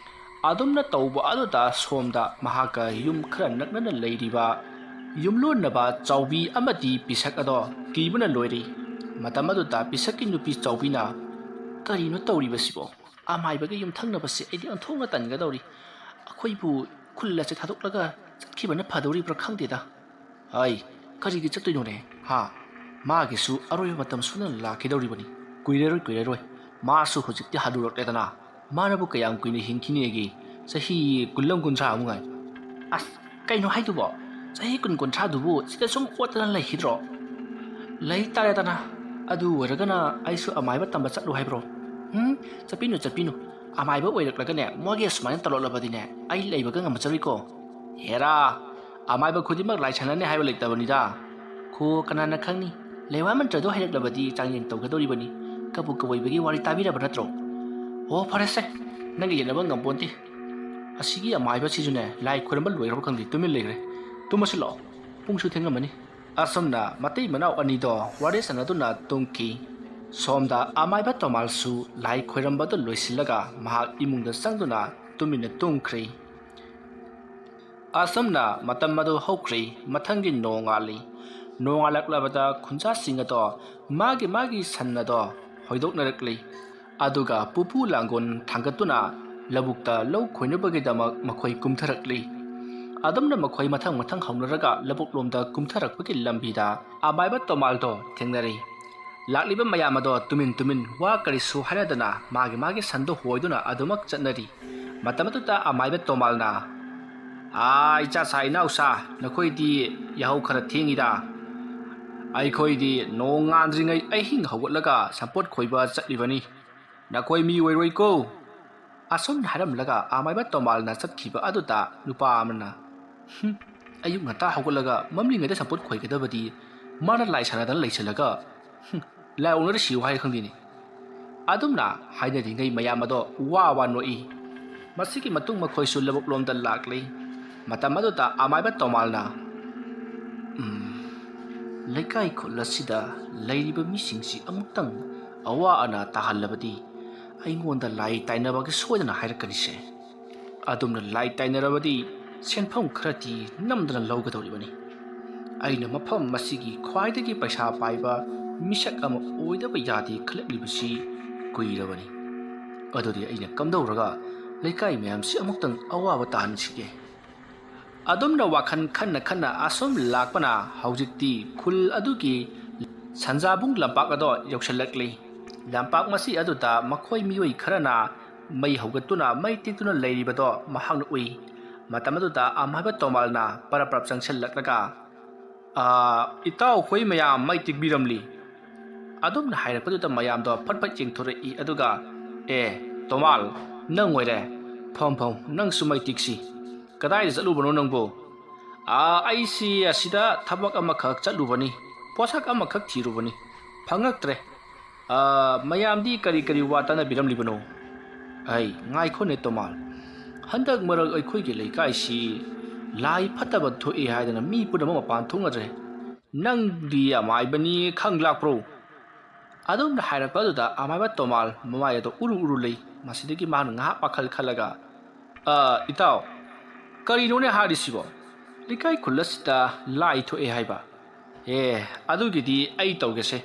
ꯑꯗꯨꯝꯅ ꯇꯧꯕ ꯑꯗꯨꯗ ꯁꯣꯝꯗ ꯃꯍꯥꯛꯀ ꯌꯨꯝ ꯈꯔ ꯅꯛꯅꯅ ꯂꯩꯔꯤꯕ ꯌꯨꯝꯂꯣꯟꯅꯕ ꯆꯥꯎꯕꯤ ꯑꯃꯗꯤ ꯄꯤꯁꯛ ꯑꯗꯣ ꯀꯤꯕꯅ ꯂꯣꯏꯔꯤ꯫ ꯃꯇꯝ ꯑꯗꯨꯗ ꯄꯤꯁꯛꯀꯤ ꯅꯨꯄꯤ ꯆꯥꯎꯕꯤꯅ ꯀꯔꯤꯅꯣ ꯇꯧꯔꯤꯕꯁꯤꯕꯣ? ꯑꯃꯥꯏꯕꯒ ꯌꯨꯝꯊꯪꯅꯕꯁꯦ ꯑꯩꯗꯤ ꯑꯣꯟꯊꯣꯛꯅ ꯇꯟꯒꯗꯧꯔꯤ꯫ ꯑꯩꯈꯣꯏꯕꯨ ꯈꯨꯜ ꯑꯁꯦ ꯊꯥꯗꯣꯛꯂꯒ ꯆꯠꯈꯤꯕꯅ ꯐꯗꯧꯔꯤꯕ꯭ꯔꯥ ꯈꯪꯗꯦꯗ꯫ ꯍꯩ ꯀꯔꯤꯒꯤ ꯆꯠꯇꯣꯏꯅꯣꯅꯦ ꯃꯥꯒꯤꯁꯨ ꯑꯔꯣꯏꯕ ꯃꯇꯝ ꯁꯣꯏꯗꯅ ꯂꯥꯛꯈꯤꯗꯧꯔꯤꯕꯅꯤ꯫ ꯀꯨꯏꯔꯔꯣꯏ ꯃꯥꯁꯨ ꯍꯧꯖꯤꯛꯇꯤ ꯍꯟꯅꯨꯔꯛꯂꯦꯗꯅ ꯃꯥꯅꯕꯨ ꯀꯌꯥꯝ ꯀꯨꯏꯅ ꯍꯤꯡꯈꯤꯅꯦꯒꯦ? ꯆꯍꯤ 20-30 ꯉꯥꯏ꯫ ꯑꯁ ꯀꯩꯅꯣ ꯍꯥꯏꯗꯨꯕꯣ? ꯆꯍꯤ 20-30ꯗꯨꯕꯨ ꯁꯤꯗ ꯁꯨꯝ ꯑꯣꯠꯇꯅ ꯂꯩꯈꯤꯗ꯭ꯔꯣ? ꯂꯩ ꯇꯥꯔꯦꯗꯅ ꯑꯗꯨ ꯑꯣꯏꯔꯒꯅ ꯑꯩꯁꯨ ꯑꯃꯥꯏꯕ ꯇꯝꯕ ꯆꯠꯂꯨ ꯍꯥꯏꯕ꯭ꯔꯣ? ꯆꯠꯄꯤꯅꯨ ꯑꯃꯥꯏꯕ ꯑꯣꯏꯔꯛꯂꯒꯅꯦ ꯃꯣꯏꯒꯤ ꯑꯁꯨꯃꯥꯏꯅ ꯇꯧꯔꯛꯂꯕꯗꯤꯅꯦ ꯑꯩ ꯂꯩꯕꯒ ꯉꯝꯃꯖꯔꯣꯏꯀꯣ꯫ ꯍꯦꯔꯥ ꯑꯃꯥꯏꯕ ꯈꯨꯗꯤꯡꯃꯛ ꯂꯥꯏꯁꯪꯅꯅꯤ ꯍꯥꯏꯕ ꯂꯩꯇꯕꯅꯤꯗ꯫ ꯀꯅꯥꯅ ꯈꯪꯅꯤ ꯂꯩꯋꯥ ꯃꯟꯇ꯭ꯔꯗꯣ ꯍꯩꯔꯛꯂꯕꯗꯤ ꯆꯥꯡꯌꯦꯡ ꯇꯧꯒꯗꯧꯔꯤꯕꯅꯤ꯫ ꯀꯕꯨ ꯀꯕꯣꯏꯕꯒꯤ ꯋꯥꯔꯤ ꯇꯥꯕꯤꯔꯕ ꯅꯠꯇ꯭ꯔꯣ? ꯑꯣ ꯐꯔꯦꯁꯦ ꯅꯪꯒ ꯌꯦꯠꯅꯕ ꯉꯝꯄꯣꯟꯇꯦ꯫ ꯑꯁꯤꯒꯤ ꯑꯃꯥꯏꯕꯁꯤꯁꯨꯅꯦ ꯂꯥꯏ ꯈꯣꯏꯔꯝꯕ ꯂꯣꯏꯈ꯭ꯔꯕ ꯈꯪꯗꯦ ꯇꯨꯃꯤꯟ ꯂꯩꯈ꯭ꯔꯦ꯫ ꯇꯨꯝꯃꯁꯤ ꯂꯥꯛꯑꯣ ꯄꯨꯡꯁꯨ ꯊꯦꯡꯉꯝꯃꯅꯤ꯫ ꯑꯁꯨꯝꯅ ꯃꯇꯩ ꯃꯅꯥꯎ ꯑꯅꯤꯗꯣ ꯋꯥꯔꯤ ꯁꯥꯟꯅꯗꯨꯅ ꯇꯨꯝꯈꯤ꯫ ꯁꯣꯝꯗ ꯑꯃꯥꯏꯕ ꯇꯣꯃꯥꯜꯁꯨ ꯂꯥꯏ ꯈꯣꯏꯔꯝꯕꯗꯨ ꯂꯣꯏꯁꯤꯜꯂꯒ ꯃꯍꯥꯛ ꯏꯃꯨꯡꯗ ꯆꯪꯗꯨꯅ ꯇꯨꯃꯤꯟꯅ ꯇꯨꯝꯈ꯭ꯔꯤ꯫ ꯑꯁꯨꯝꯅ ꯃꯇꯝ ꯑꯗꯨ ꯍꯧꯈ꯭ꯔꯤ꯫ ꯃꯊꯪꯒꯤ ꯅꯣꯡꯉꯥꯜꯂꯤ꯫ ꯅꯣꯡꯉꯥꯜꯂꯛꯂꯕꯗ ꯈꯨꯟꯖꯥꯁꯤꯡ ꯑꯗꯣ ꯃꯥꯒꯤ ꯁꯟ ꯑꯗꯣ ꯍꯣꯏꯗꯣꯛꯅꯔꯛꯂꯤ꯫ ꯑꯗꯨꯒ ꯄꯨꯄꯨ ꯂꯥꯡꯒꯣꯜ ꯊꯥꯡꯒꯠꯇꯨꯅ ꯂꯧꯕꯨꯛꯇ ꯂꯧ ꯈꯣꯏꯅꯕꯒꯤꯗꯃꯛ ꯃꯈꯣꯏ ꯀꯨꯝꯊꯔꯛꯂꯤ꯫ ꯑꯗꯨꯝꯅ ꯃꯈꯣꯏ ꯃꯊꯪ ꯍꯧꯅꯔꯒ ꯂꯧꯕꯨꯛꯂꯣꯝꯗ ꯀꯨꯝꯊꯔꯛꯄꯒꯤ ꯂꯝꯕꯤꯗ ꯑꯃꯥꯏꯕ ꯇꯣꯃꯥꯜꯗꯣ ꯊꯦꯡꯅꯔꯤ꯫ ꯂꯥꯛꯂꯤꯕ ꯃꯌꯥꯝ ꯑꯗꯣ ꯇꯨꯃꯤꯟ ꯇꯨꯃꯤꯟ ꯋꯥ ꯀꯔꯤꯁꯨ ꯍꯥꯏꯅꯗꯅ ꯃꯥꯒꯤ ꯁꯟꯗꯣ ꯍꯣꯏꯗꯨꯅ ꯑꯗꯨꯃꯛ ꯆꯠꯅꯔꯤ ꯃꯇꯝ ꯑꯗꯨꯗ ꯑꯃꯥꯏꯕ ꯇꯣꯃꯥꯜꯅ ꯏꯆꯥꯁꯥ ꯏꯅꯥꯎꯁꯥ ꯅꯈꯣꯏꯗꯤ ꯌꯥꯍꯧ ꯈꯔ ꯊꯦꯡꯉꯤꯗ ꯑꯩꯈꯣꯏꯗꯤ ꯅꯣꯡ ꯉꯥꯟꯗ꯭ꯔꯤꯉꯩ ꯑꯍꯤꯡ ꯍꯧꯒꯠꯂꯒ ꯁꯝꯄꯣꯠ ꯈꯣꯏꯕ ꯆꯠꯂꯤꯕꯅꯤ ꯅꯈꯣꯏ ꯃꯤ ꯑꯣꯏꯔꯣꯏꯀꯣ ꯑꯁꯨꯝꯅ ꯍꯥꯏꯔꯝꯂꯒ ꯑꯃꯥꯏꯕ ꯇꯣꯃꯥꯜꯅ ꯆꯠꯈꯤꯕ ꯑꯗꯨꯗ ꯅꯨꯄꯥ ꯑꯃꯅ ꯑꯌꯨꯛ ꯉꯟꯇꯥ ꯍꯧꯒꯠꯂꯒ ꯃꯝꯂꯤꯉꯩꯗ ꯁꯝꯄꯣꯠ ꯈꯣꯏꯒꯗꯕꯗꯤ ꯃꯥꯅ ꯂꯥꯏ ꯁꯥꯟꯅꯗꯅ ꯂꯩꯁꯜꯂꯒ ꯂꯥꯏ ꯑꯣꯛꯅꯔ ꯁꯤꯌꯨ ꯍꯥꯏ ꯈꯪꯗꯦꯅꯤ ꯑꯗꯨꯝꯅ ꯍꯥꯏꯅꯔꯤꯉꯩ ꯃꯌꯥꯝ ꯑꯗꯣ ꯋꯥ ꯅꯣꯛꯏ ꯃꯁꯤꯒꯤ ꯃꯇꯨꯡ ꯃꯈꯣꯏꯁꯨ ꯂꯧꯕꯨꯛꯂꯣꯝꯗ ꯂꯥꯛꯂꯤ ꯃꯇꯝ ꯑꯗꯨꯗ ꯑꯃꯥꯏꯕ ꯇꯣꯃꯥꯜꯅ ꯂꯩꯀꯥꯏ ꯈꯨꯜ ꯑꯁꯤꯗ ꯂꯩꯔꯤꯕ ꯃꯤꯁꯤꯡꯁꯤ ꯑꯃꯨꯛꯇꯪ ꯑꯋꯥ ꯑꯅꯥ ꯇꯥꯍꯜꯂꯕꯗꯤ ꯑꯩꯉꯣꯟꯗ ꯂꯥꯏ ꯇꯥꯏꯅꯕꯒꯤ ꯁꯣꯏꯗꯅ ꯍꯥꯏꯔꯛꯀꯅꯤꯁꯦ ꯑꯗꯨꯝꯅ ꯂꯥꯏ ꯇꯥꯏꯅꯔꯕꯗꯤ ꯁꯦꯟꯐꯝ ꯈꯔꯗꯤ ꯅꯝꯗꯅ ꯂꯧꯒꯗꯧꯔꯤꯕꯅꯤ ꯑꯩꯅ ꯃꯐꯝ ꯃꯁꯤꯒꯤ ꯈ꯭ꯋꯥꯏꯗꯒꯤ ꯄꯩꯁꯥ ꯄꯥꯏꯕ ꯃꯤꯁꯛ ꯑꯃ ꯑꯣꯏꯗꯕ ꯌꯥꯗꯦ ꯈꯜꯂꯛꯂꯤꯕꯁꯤ ꯀꯨꯏꯔꯕꯅꯤ ꯑꯗꯨꯗꯤ ꯑꯩꯅ ꯀꯝꯗꯧꯔꯒ ꯂꯩꯀꯥꯏ ꯃꯌꯥꯝꯁꯤ ꯑꯃꯨꯛꯇꯪ ꯑꯋꯥꯕ ꯇꯥꯍꯟꯁꯤꯒꯦ ꯑꯗꯨꯝꯅ ꯋꯥꯈꯜ ꯈꯟꯅ ꯑꯁꯨꯝ ꯂꯥꯛꯄꯅ ꯍꯧꯖꯤꯛꯇꯤ ꯈꯨꯜ ꯑꯗꯨꯒꯤ ꯁꯟꯖꯥꯕꯨꯡ ꯂꯝꯄꯥꯛ ꯑꯗꯣ ꯌꯧꯁꯤꯜꯂꯛꯂꯤ ꯂꯝꯄꯥꯛ ꯃꯁꯤ ꯑꯗꯨꯗ ꯃꯈꯣꯏ ꯃꯤꯑꯣꯏ ꯈꯔꯅ ꯃꯩ ꯍꯧꯒꯠꯇꯨꯅ ꯃꯩ ꯇꯤꯛꯇꯨꯅ ꯂꯩꯔꯤꯕꯗꯣ ꯃꯍꯥꯛꯅ ꯎꯏ ꯃꯇꯝ ꯑꯗꯨꯗ ꯑꯃꯥꯏꯕ ꯇꯣꯃꯥꯜꯅ ꯄꯔꯞ ꯆꯪꯁꯤꯜꯂꯛꯂꯒ ꯏꯇꯥꯎ ꯈꯣꯏ ꯃꯌꯥꯝ ꯃꯩ ꯇꯤꯛꯕꯤꯔꯝꯂꯤ ꯑꯗꯨꯝꯅ ꯍꯥꯏꯔꯛꯄꯗꯨꯗ ꯃꯌꯥꯝꯗꯣ ꯐꯠ ꯌꯦꯡꯊꯣꯔꯛꯏ ꯑꯗꯨꯒ ꯇꯣꯃꯥꯜ ꯅꯪ ꯑꯣꯏꯔꯦ ꯐꯝ ꯅꯪꯁꯨ ꯃꯩ ꯇꯤꯛꯁꯤ ꯀꯗꯥꯏꯗ ꯆꯠꯂꯨꯕꯅꯣ ꯅꯪꯕꯨ ꯑꯩꯁꯤ ꯑꯁꯤꯗ ꯊꯕꯛ ꯑꯃꯈꯛ ꯆꯠꯂꯨꯕꯅꯤ ꯄꯣꯠꯁꯛ ꯑꯃꯈꯛ ꯊꯤꯔꯨꯕꯅꯤ ꯐꯪꯉꯛꯇ꯭ꯔꯦ ꯃꯌꯥꯝꯗꯤ ꯀꯔꯤ ꯋꯥ ꯇꯥꯟꯅꯕꯤꯔꯝꯂꯤꯕꯅꯣ ꯉꯥꯏꯈꯣꯅꯦ ꯇꯣꯃꯥꯜ ꯍꯟꯗꯛ ꯃꯔꯛ ꯑꯩꯈꯣꯏꯒꯤ ꯂꯩꯀꯥꯏꯁꯤ ꯂꯥꯏ ꯐꯠꯇꯕ ꯊꯣꯛꯏ ꯍꯥꯏꯗꯅ ꯃꯤ ꯄꯨꯝꯅꯃꯛ ꯃꯄꯥꯟ ꯊꯣꯛꯅꯗ꯭ꯔꯦ ꯅꯪꯗꯤ ꯑꯃꯥꯏꯕꯅꯤ ꯈꯪ ꯂꯥꯛꯄ꯭ꯔꯣ ꯑꯗꯨꯝꯅ ꯍꯥꯏꯔꯛꯄ ꯑꯗꯨꯗ ꯑꯃꯥꯏꯕ ꯇꯣꯃꯥꯜ ꯃꯃꯥꯏ ꯑꯗꯣ ꯎꯔꯨ ꯂꯩ ꯃꯁꯤꯗꯒꯤ ꯃꯥꯅ ꯉꯥꯏꯍꯥꯛ ꯋꯥꯈꯜ ꯈꯜꯂꯒ ꯏꯇꯥꯎ ꯀꯔꯤꯅꯣꯅꯦ ꯍꯥꯏꯔꯤꯁꯤꯕꯣ ꯂꯩꯀꯥꯏ ꯈꯨꯜ ꯑꯁꯤꯗ ꯂꯥꯏ ꯊꯣꯛꯑꯦ ꯍꯥꯏꯕ ꯑꯗꯨꯒꯤꯗꯤ ꯑꯩ ꯇꯧꯒꯦꯁꯦ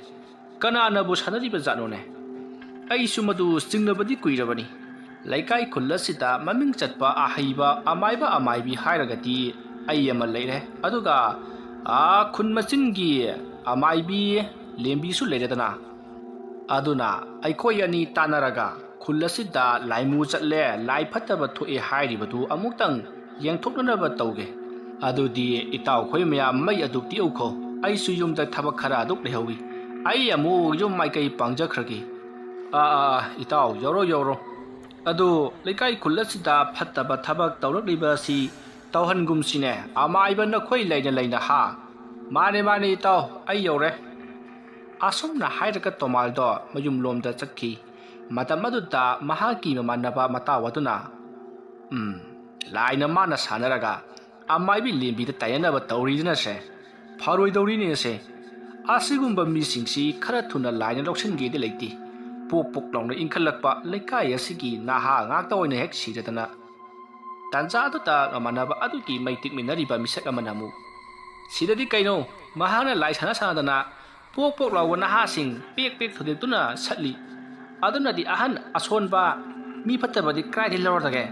ꯀꯅꯥꯅꯕꯨ ꯁꯥꯟꯅꯔꯤꯕ ꯖꯥꯠꯅꯣꯅꯦ ꯑꯩꯁꯨ ꯃꯗꯨ ꯆꯤꯡꯅꯕꯗꯤ ꯀꯨꯏꯔꯕꯅꯤ ꯂꯩꯀꯥꯏ ꯈꯨꯜ ꯑꯁꯤꯗ ꯃꯃꯤꯡ ꯆꯠꯄ ꯑꯍꯩꯕ ꯑꯃꯥꯏꯕꯤ ꯍꯥꯏꯔꯒꯗꯤ ꯑꯩ ꯑꯃ ꯂꯩꯔꯦ ꯑꯗꯨꯒ ꯈꯨꯟ ꯃꯆꯤꯟꯒꯤ ꯑꯃꯥꯏꯕꯤ ꯂꯦꯝꯕꯤꯁꯨ ꯂꯩꯔꯦꯗꯅ ꯑꯗꯨꯅ ꯑꯩꯈꯣꯏ ꯑꯅꯤ ꯇꯥꯟꯅꯔꯒ ꯈꯨꯜ ꯑꯁꯤꯗ ꯂꯥꯏꯃꯨ ꯆꯠꯂꯦ ꯂꯥꯏ ꯐꯠꯇꯕ ꯊꯣꯛꯑꯦ ꯍꯥꯏꯔꯤꯕꯗꯨ ꯑꯃꯨꯛꯇꯪ ꯌꯦꯡꯊꯣꯛꯅꯅꯕ ꯇꯧꯒꯦ ꯑꯗꯨꯗꯤ ꯏꯇꯥꯎꯈꯣꯏ ꯃꯌꯥꯝ ꯃꯩ ꯑꯗꯨ ꯇꯤꯛꯎꯈꯣ ꯑꯩꯁꯨ ꯌꯨꯝꯗ ꯊꯕꯛ ꯈꯔ ꯑꯗꯨꯛ ꯂꯩꯍꯧꯏ ꯑꯩ ꯑꯃꯨꯛ ꯌꯨꯝ ꯃꯥꯏꯀꯩ ꯄꯥꯡꯖꯈ꯭ꯔꯒꯦ ꯏꯇꯥꯎ ꯌꯧꯔꯣ ꯑꯗꯨ ꯂꯩꯀꯥꯏ ꯈꯨꯜ ꯑꯁꯤꯗ ꯐꯠꯇꯕ ꯊꯕꯛ ꯇꯧꯔꯛꯂꯤꯕ ꯑꯁꯤ ꯇꯧꯍꯟꯒꯨꯝꯁꯤꯅꯦ ꯑꯃꯥꯏꯕ ꯅꯈꯣꯏ ꯂꯩꯅ ꯃꯥꯅꯦ ꯏꯇꯥꯎ ꯑꯩ ꯌꯧꯔꯦ ꯑꯁꯨꯝꯅ ꯍꯥꯏꯔꯒ ꯇꯣꯃꯥꯜꯗꯣ ꯃꯌꯨꯝꯂꯣꯝꯗ ꯆꯠꯈꯤ ꯃꯇꯝ ꯑꯗꯨꯗ ꯃꯍꯥꯛꯀꯤ ꯃꯃꯥꯟꯅꯕ ꯃꯇꯥꯎ ꯑꯗꯨꯅ ꯂꯥꯏꯅ ꯃꯥꯅ ꯁꯥꯟꯅꯔꯒ ꯑꯃꯥꯏꯕꯤ ꯂꯦꯝꯕꯤꯗ ꯇꯥꯏꯅꯅꯕ ꯇꯧꯔꯤꯗꯅꯁꯦ ꯐꯔꯣꯏꯗꯧꯔꯤꯅꯦꯁꯦ ꯑꯁꯤꯒꯨꯝꯕ ꯃꯤꯁꯤꯡꯁꯤ ꯈꯔ ꯊꯨꯅ ꯂꯥꯏꯅ ꯂꯧꯁꯤꯟꯒꯦꯗꯤ ꯂꯩꯇꯦ ꯄꯣꯛ ꯂꯥꯎꯅ ꯏꯟꯈꯠꯂꯛꯄ ꯂꯩꯀꯥꯏ ꯑꯁꯤꯒꯤ ꯅꯍꯥ ꯉꯥꯛꯇ ꯑꯣꯏꯅ ꯍꯦꯛ ꯁꯤꯔꯗꯅ ꯇꯥꯟꯖꯥ ꯑꯗꯨꯗ ꯃꯃꯥꯟꯅꯕ ꯑꯗꯨꯒꯤ ꯃꯩ ꯇꯤꯛꯃꯤꯟꯅꯔꯤꯕ ꯃꯤꯁꯛ ꯑꯃꯅ ꯑꯃꯨꯛ ꯁꯤꯗꯗꯤ ꯀꯩꯅꯣ ꯃꯍꯥꯛꯅ ꯂꯥꯏ ꯁꯥꯟꯅꯗꯅ ꯄꯣꯛ ꯂꯥꯎꯕ ꯅꯍꯥꯁꯤꯡ ꯄꯦꯛ ꯊꯨꯗꯦꯛꯇꯨꯅ ꯁꯠꯂꯤ ꯑꯗꯨꯅꯗꯤ ꯑꯍꯟ ꯑꯁꯣꯟꯕ ꯃꯤ ꯐꯠꯇꯕꯗꯤ ꯀꯗꯥꯏꯗꯒꯤ ꯂꯧꯔꯗꯒꯦ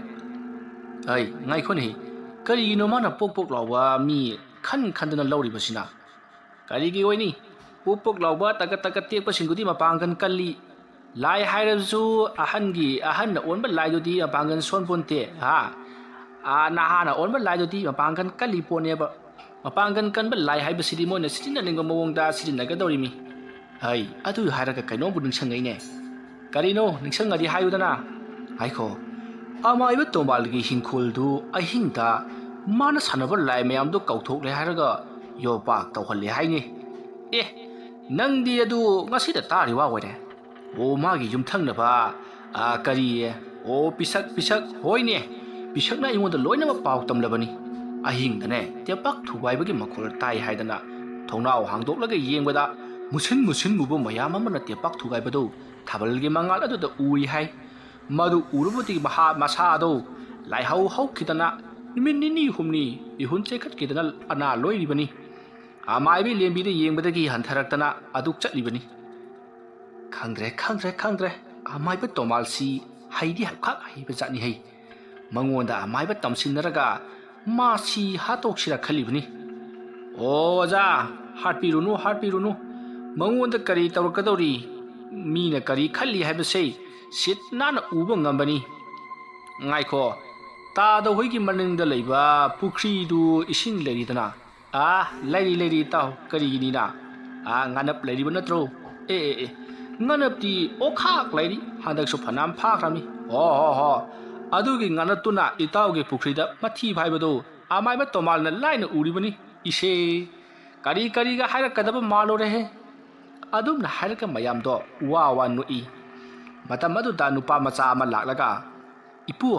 ꯉꯥꯏꯈꯣꯅꯦ ꯀꯔꯤꯒꯤꯅꯣ ꯃꯥꯅ ꯄꯣꯛ ꯂꯥꯎꯕ ꯃꯤ ꯈꯟꯗꯅ ꯂꯧꯔꯤꯕꯁꯤꯅ ꯀꯔꯤꯒꯤ ꯑꯣꯏꯅꯤ ꯄꯣꯛ ꯂꯥꯎꯕ ꯇꯒꯠ ꯇꯦꯛꯄꯁꯤꯡꯗꯨꯗꯤ ꯃꯄꯥꯡꯒꯜ ꯀꯜꯂꯤ ꯂꯥꯏ ꯍꯥꯏꯔꯕꯁꯨ ꯑꯍꯟꯅ ꯑꯣꯟꯕ ꯂꯥꯏꯗꯨꯗꯤ ꯃꯄꯥꯡꯒꯜ ꯁꯣꯟꯄꯣꯟꯇꯦ ꯅꯍꯥꯅ ꯑꯣꯟꯕ ꯂꯥꯏꯗꯨꯗꯤ ꯃꯄꯥꯡꯒꯜ ꯀꯜꯂꯤ ꯄꯣꯠꯅꯦꯕ ꯃꯄꯥꯡꯒꯜ ꯀꯟꯕ ꯂꯥꯏ ꯍꯥꯏꯕꯁꯤꯗꯤ ꯃꯣꯏꯅ ꯁꯤꯖꯤꯟꯅꯅꯤꯡꯕ ꯃꯑꯣꯡꯗ ꯁꯤꯖꯤꯟꯅꯒꯗꯧꯔꯤꯃꯤ ꯑꯗꯨ ꯍꯥꯏꯔꯒ ꯀꯩꯅꯣꯝꯕꯨ ꯅꯤꯡꯁꯤꯡꯉꯩꯅꯦ ꯀꯔꯤꯅꯣ ꯅꯤꯡꯁꯤꯡꯉꯗꯤ ꯍꯥꯏꯌꯨꯗꯅ ꯉꯥꯏꯈꯣ ꯑꯃꯥꯏꯕ ꯇꯣꯃꯥꯜꯒꯤ ꯍꯤꯡꯈꯣꯜꯗꯨ ꯑꯍꯤꯡꯗ ꯃꯥꯅ ꯁꯥꯟꯅꯕ ꯂꯥꯏ ꯃꯌꯥꯝꯗꯣ ꯀꯧꯊꯣꯛꯂꯦ ꯍꯥꯏꯔꯒ ꯌꯣꯄꯥꯛ ꯇꯧꯍꯜꯂꯦ ꯍꯥꯏꯅꯤ ꯅꯪꯗꯤ ꯑꯗꯨ ꯉꯁꯤꯗ ꯇꯥꯔꯤ ꯋꯥ ꯑꯣꯏꯔꯦ ꯃꯥꯒꯤ ꯌꯨꯝꯊꯪꯅꯕ ꯄꯤꯁꯛ ꯍꯣꯏꯅꯦ ꯄꯤꯁꯛꯅ ꯑꯩꯉꯣꯟꯗ ꯂꯣꯏꯅꯃꯛ ꯄꯥꯎ ꯇꯝꯂꯕꯅꯤ ꯑꯍꯤꯡꯗꯅꯦ ꯇꯦꯄꯥꯛ ꯊꯨꯒꯥꯏꯕꯒꯤ ꯃꯈꯣꯜ ꯇꯥꯏ ꯍꯥꯏꯗꯅ ꯊꯣꯡꯅꯥꯎ ꯍꯥꯡꯗꯣꯛꯂꯒ ꯌꯦꯡꯕꯗ musin mubu mayam amana tepak thugai badu thabalgi mangal adu ui hai madu urubuti maha masado lai hau hau kitana minni humni ihun chekat kitana ana loi ribani amai bi lembi de yengbadagi hantharaktana aduk chatlibani khangdre amai ba tomal si haidi hakak haiba jani hai mangonda amai ba tamsinaraga ma si hatok sira khalibani o ja harpirunu ꯃꯉꯣꯟꯗ ꯀꯔꯤ ꯇꯧꯔꯛꯀꯗꯧꯔꯤ ꯃꯤꯅ ꯀꯔꯤ ꯈꯜꯂꯤ ꯍꯥꯏꯕꯁꯦ ꯁꯤꯠ ꯅꯥꯟꯅ ꯎꯕ ꯉꯝꯕꯅꯤ ꯉꯥꯏꯈꯣ ꯇꯥꯗ ꯍꯣꯏꯒꯤ ꯃꯅꯤꯡꯗ ꯂꯩꯕ ꯄꯨꯈ꯭ꯔꯤꯗꯨ ꯏꯁꯤꯡ ꯂꯩꯔꯤꯗꯅ ꯂꯩꯔꯤ ꯏꯇꯥꯎ ꯀꯔꯤꯒꯤꯅꯤꯅ ꯉꯥꯅꯞ ꯂꯩꯔꯤꯕ ꯅꯠꯇ꯭ꯔꯣ ꯑꯦ ꯉꯥꯅꯞꯇꯤ ꯑꯣꯈꯥꯛ ꯂꯩꯔꯤ ꯍꯟꯗꯛꯁꯨ ꯐꯅꯌꯥꯝ ꯐꯥꯈ꯭ꯔꯃꯤ ꯍꯣ ꯑꯗꯨꯒꯤ ꯉꯥꯅꯞꯇꯨꯅ ꯏꯇꯥꯎꯒꯤ ꯄꯨꯈ꯭ꯔꯤꯗ ꯃꯊꯤ ꯐꯥꯏꯕꯗꯨ ꯑꯃꯥꯏꯕ ꯇꯣꯃꯥꯜꯅ ꯂꯥꯏꯅ ꯎꯔꯤꯕꯅꯤ ꯏꯁꯦ ꯀꯔꯤꯒ ꯍꯥꯏꯔꯛꯀꯗꯕ ꯃꯥꯜꯂꯨꯔꯦꯍꯦ ꯑꯗꯨꯝꯅ ꯍꯥꯏꯔꯒ ꯃꯌꯥꯝꯗꯣ ꯋꯥ ꯅꯣꯛꯏ ꯃꯇꯝ ꯑꯗꯨꯗ ꯅꯨꯄꯥ ꯃꯆꯥ ꯑꯃ ꯂꯥꯛꯂꯒ ꯏꯄꯨ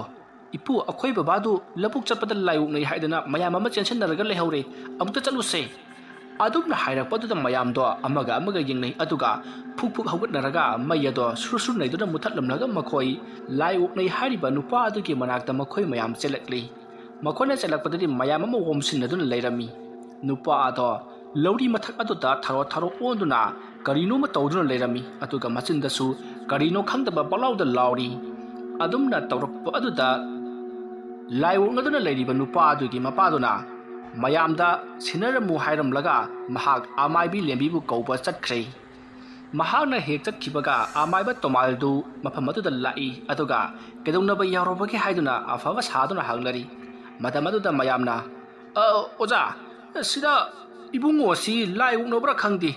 ꯑꯩꯈꯣꯏ ꯕꯕꯥꯗꯨ ꯂꯧꯕꯨꯛ ꯆꯠꯄꯗ ꯂꯥꯏꯑꯣꯛꯅꯩ ꯍꯥꯏꯗꯅ ꯃꯌꯥꯝ ꯑꯃ ꯆꯦꯟꯁꯤꯟꯅꯔꯒ ꯂꯩꯍꯧꯔꯦ ꯑꯃꯨꯛꯇ ꯆꯠꯂꯨꯁꯦ ꯑꯗꯨꯝꯅ ꯍꯥꯏꯔꯛꯄꯗꯨꯗ ꯃꯌꯥꯝꯗꯣ ꯑꯃꯒ ꯌꯦꯡꯅꯩ ꯑꯗꯨꯒ ꯐꯨꯛ ꯍꯧꯒꯠꯅꯔꯒ ꯃꯩ ꯑꯗꯣ ꯁꯨꯔ ꯅꯩꯗꯨꯅ ꯃꯨꯊꯠꯂꯝꯂꯒ ꯃꯈꯣꯏ ꯂꯥꯏꯑꯣꯛꯅꯩ ꯍꯥꯏꯔꯤꯕ ꯅꯨꯄꯥ ꯑꯗꯨꯒꯤ ꯃꯅꯥꯛꯇ ꯃꯈꯣꯏ ꯃꯌꯥꯝ ꯆꯦꯜꯂꯛꯂꯤ ꯃꯈꯣꯏꯅ ꯆꯦꯜꯂꯛꯄꯗꯗꯤ ꯃꯌꯥꯝ ꯑꯃ ꯋꯣꯝꯁꯤꯟꯅꯗꯨꯅ ꯂꯩꯔꯝꯃꯤ ꯅꯨꯄꯥ ꯑꯗꯣ ꯂꯧꯔꯤ ꯃꯊꯛ ꯑꯗꯨꯗ ꯊꯥꯔꯣ ꯑꯣꯟꯗꯨꯅ ꯀꯔꯤꯅꯣꯃ ꯇꯧꯗꯨꯅ ꯂꯩꯔꯝꯃꯤ ꯑꯗꯨꯒ ꯃꯆꯤꯟꯗꯁꯨ ꯀꯔꯤꯅꯣ ꯈꯪꯗꯕ ꯄꯛꯂꯥꯎꯗ ꯂꯥꯎꯔꯤ ꯑꯗꯨꯝꯅ ꯇꯧꯔꯛꯄ ꯑꯗꯨꯗ ꯂꯥꯏꯑꯣꯛꯅꯗꯨꯅ ꯂꯩꯔꯤꯕ ꯅꯨꯄꯥ ꯑꯗꯨꯒꯤ ꯃꯄꯥꯗꯨꯅ ꯃꯌꯥꯝꯗ ꯁꯤꯟꯅꯔꯝꯃꯨ ꯍꯥꯏꯔꯝꯂꯒ ꯃꯍꯥꯛ ꯑꯃꯥꯏꯕꯤ ꯂꯦꯝꯕꯤꯕꯨ ꯀꯧꯕ ꯆꯠꯈ꯭ꯔꯦ ꯃꯍꯥꯛꯅ ꯍꯦꯛ ꯆꯠꯈꯤꯕꯒ ꯑꯃꯥꯏꯕ ꯇꯣꯃꯥꯜꯗꯨ ꯃꯐꯝ ꯑꯗꯨꯗ ꯂꯥꯛꯏ ꯑꯗꯨꯒ ꯀꯩꯗꯧꯅꯕ ꯌꯥꯎꯔꯕꯒꯦ ꯍꯥꯏꯗꯨꯅ ꯑꯐꯕ ꯁꯥꯗꯨꯅ ꯍꯪꯅꯔꯤ ꯃꯇꯝ ꯑꯗꯨꯗ ꯃꯌꯥꯝꯅ ꯑꯣꯖꯥ ꯁꯤꯗ ꯏꯕꯨꯡꯉꯣ ꯑꯁꯤ ꯂꯥꯏꯑꯣꯛꯅꯕ꯭ꯔꯥ ꯈꯪꯗꯦ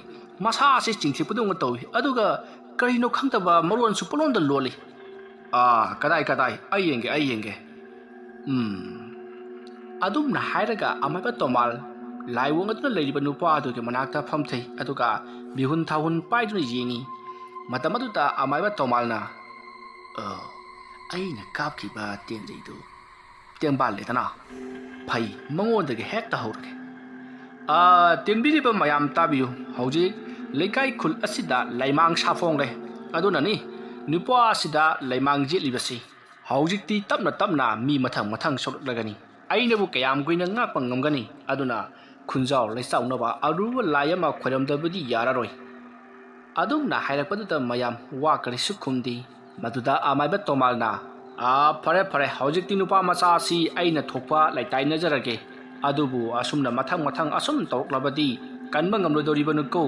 ꯃꯁꯥꯁꯤ ꯆꯤꯡꯊꯤꯛꯄꯗꯧꯅ ꯇꯧꯏ ꯑꯗꯨꯒ ꯀꯔꯤꯅꯣ ꯈꯪꯗꯕ ꯃꯔꯣꯟꯁꯨ ꯄꯂꯣꯟꯗ ꯂꯣꯜꯂꯤ ꯀꯗꯥꯏ ꯑꯩ ꯌꯦꯡꯒꯦ ꯑꯗꯨꯝꯅ ꯍꯥꯏꯔꯒ ꯑꯃꯥꯏꯕ ꯇꯣꯃꯥꯜ ꯂꯥꯏꯑꯣꯛꯅꯗꯨꯅ ꯂꯩꯔꯤꯕ ꯅꯨꯄꯥ ꯑꯗꯨꯒꯤ ꯃꯅꯥꯛꯇ ꯐꯝꯊꯩ ꯑꯗꯨꯒ ꯃꯤꯍꯨꯟ ꯊꯥꯍꯨꯟ ꯄꯥꯏꯗꯨꯅ ꯌꯦꯡꯉꯤ ꯃꯇꯝ ꯑꯗꯨꯗ ꯑꯃꯥꯏꯕ ꯇꯣꯃꯥꯜꯅ ꯑꯩꯅ ꯀꯥꯞꯈꯤꯕ ꯇꯦꯟꯖꯩꯗꯨ ꯇꯦꯡꯕꯥꯜꯂꯦꯗꯅ ꯐꯩ ꯃꯉꯣꯟꯗꯒꯤ ꯍꯦꯛꯇ ꯍꯧꯔꯒꯦ ꯇꯦꯟꯕꯤꯔꯤꯕ ꯃꯌꯥꯝ ꯇꯥꯕꯤꯌꯨ ꯍꯧꯖꯤꯛ ꯂꯩꯀꯥꯏ ꯈꯨꯜ ꯑꯁꯤꯗ ꯂꯩꯃꯥꯡ ꯁꯥꯐꯣꯡꯂꯦ ꯑꯗꯨꯅꯅꯤ ꯅꯨꯄꯥ ꯑꯁꯤꯗ ꯂꯩꯃꯥꯡ ꯌꯦꯠꯂꯤꯕꯁꯤ ꯍꯧꯖꯤꯛꯇꯤ ꯇꯞꯅ ꯃꯤ ꯃꯊꯪ ꯁꯣꯛꯂꯛꯂꯒꯅꯤ ꯑꯩꯅꯕꯨ ꯀꯌꯥꯝ ꯀꯨꯏꯅ ꯉꯥꯛꯄ ꯉꯝꯒꯅꯤ ꯑꯗꯨꯅ ꯈꯨꯟꯖꯥꯎ ꯂꯩꯆꯥꯎꯅꯕ ꯑꯔꯨꯕ ꯂꯥꯏ ꯑꯃ ꯈꯣꯏꯔꯝꯗꯕꯗꯤ ꯌꯥꯔꯔꯣꯏ ꯑꯗꯨꯝꯅ ꯍꯥꯏꯔꯛꯄꯗꯨꯗ ꯃꯌꯥꯝ ꯋꯥ ꯀꯔꯤꯁꯨ ꯈꯨꯝꯗꯦ ꯃꯗꯨꯗ ꯑꯃꯥꯏꯕ ꯇꯣꯃꯥꯜꯅ ꯐꯔꯦ ꯍꯧꯖꯤꯛꯇꯤ ꯅꯨꯄꯥ ꯃꯆꯥ ꯑꯁꯤ ꯑꯩꯅ ꯊꯣꯛꯄ ꯂꯩꯇꯥꯏꯅꯖꯔꯒꯦ ꯑꯗꯨꯕꯨ ꯑꯁꯨꯝꯅ ꯃꯊꯪ ꯑꯁꯨꯝ ꯇꯧꯔꯛꯂꯕꯗꯤ ꯀꯟꯕ ꯉꯝꯂꯣꯏꯗꯧꯔꯤꯕꯅꯤꯀꯣ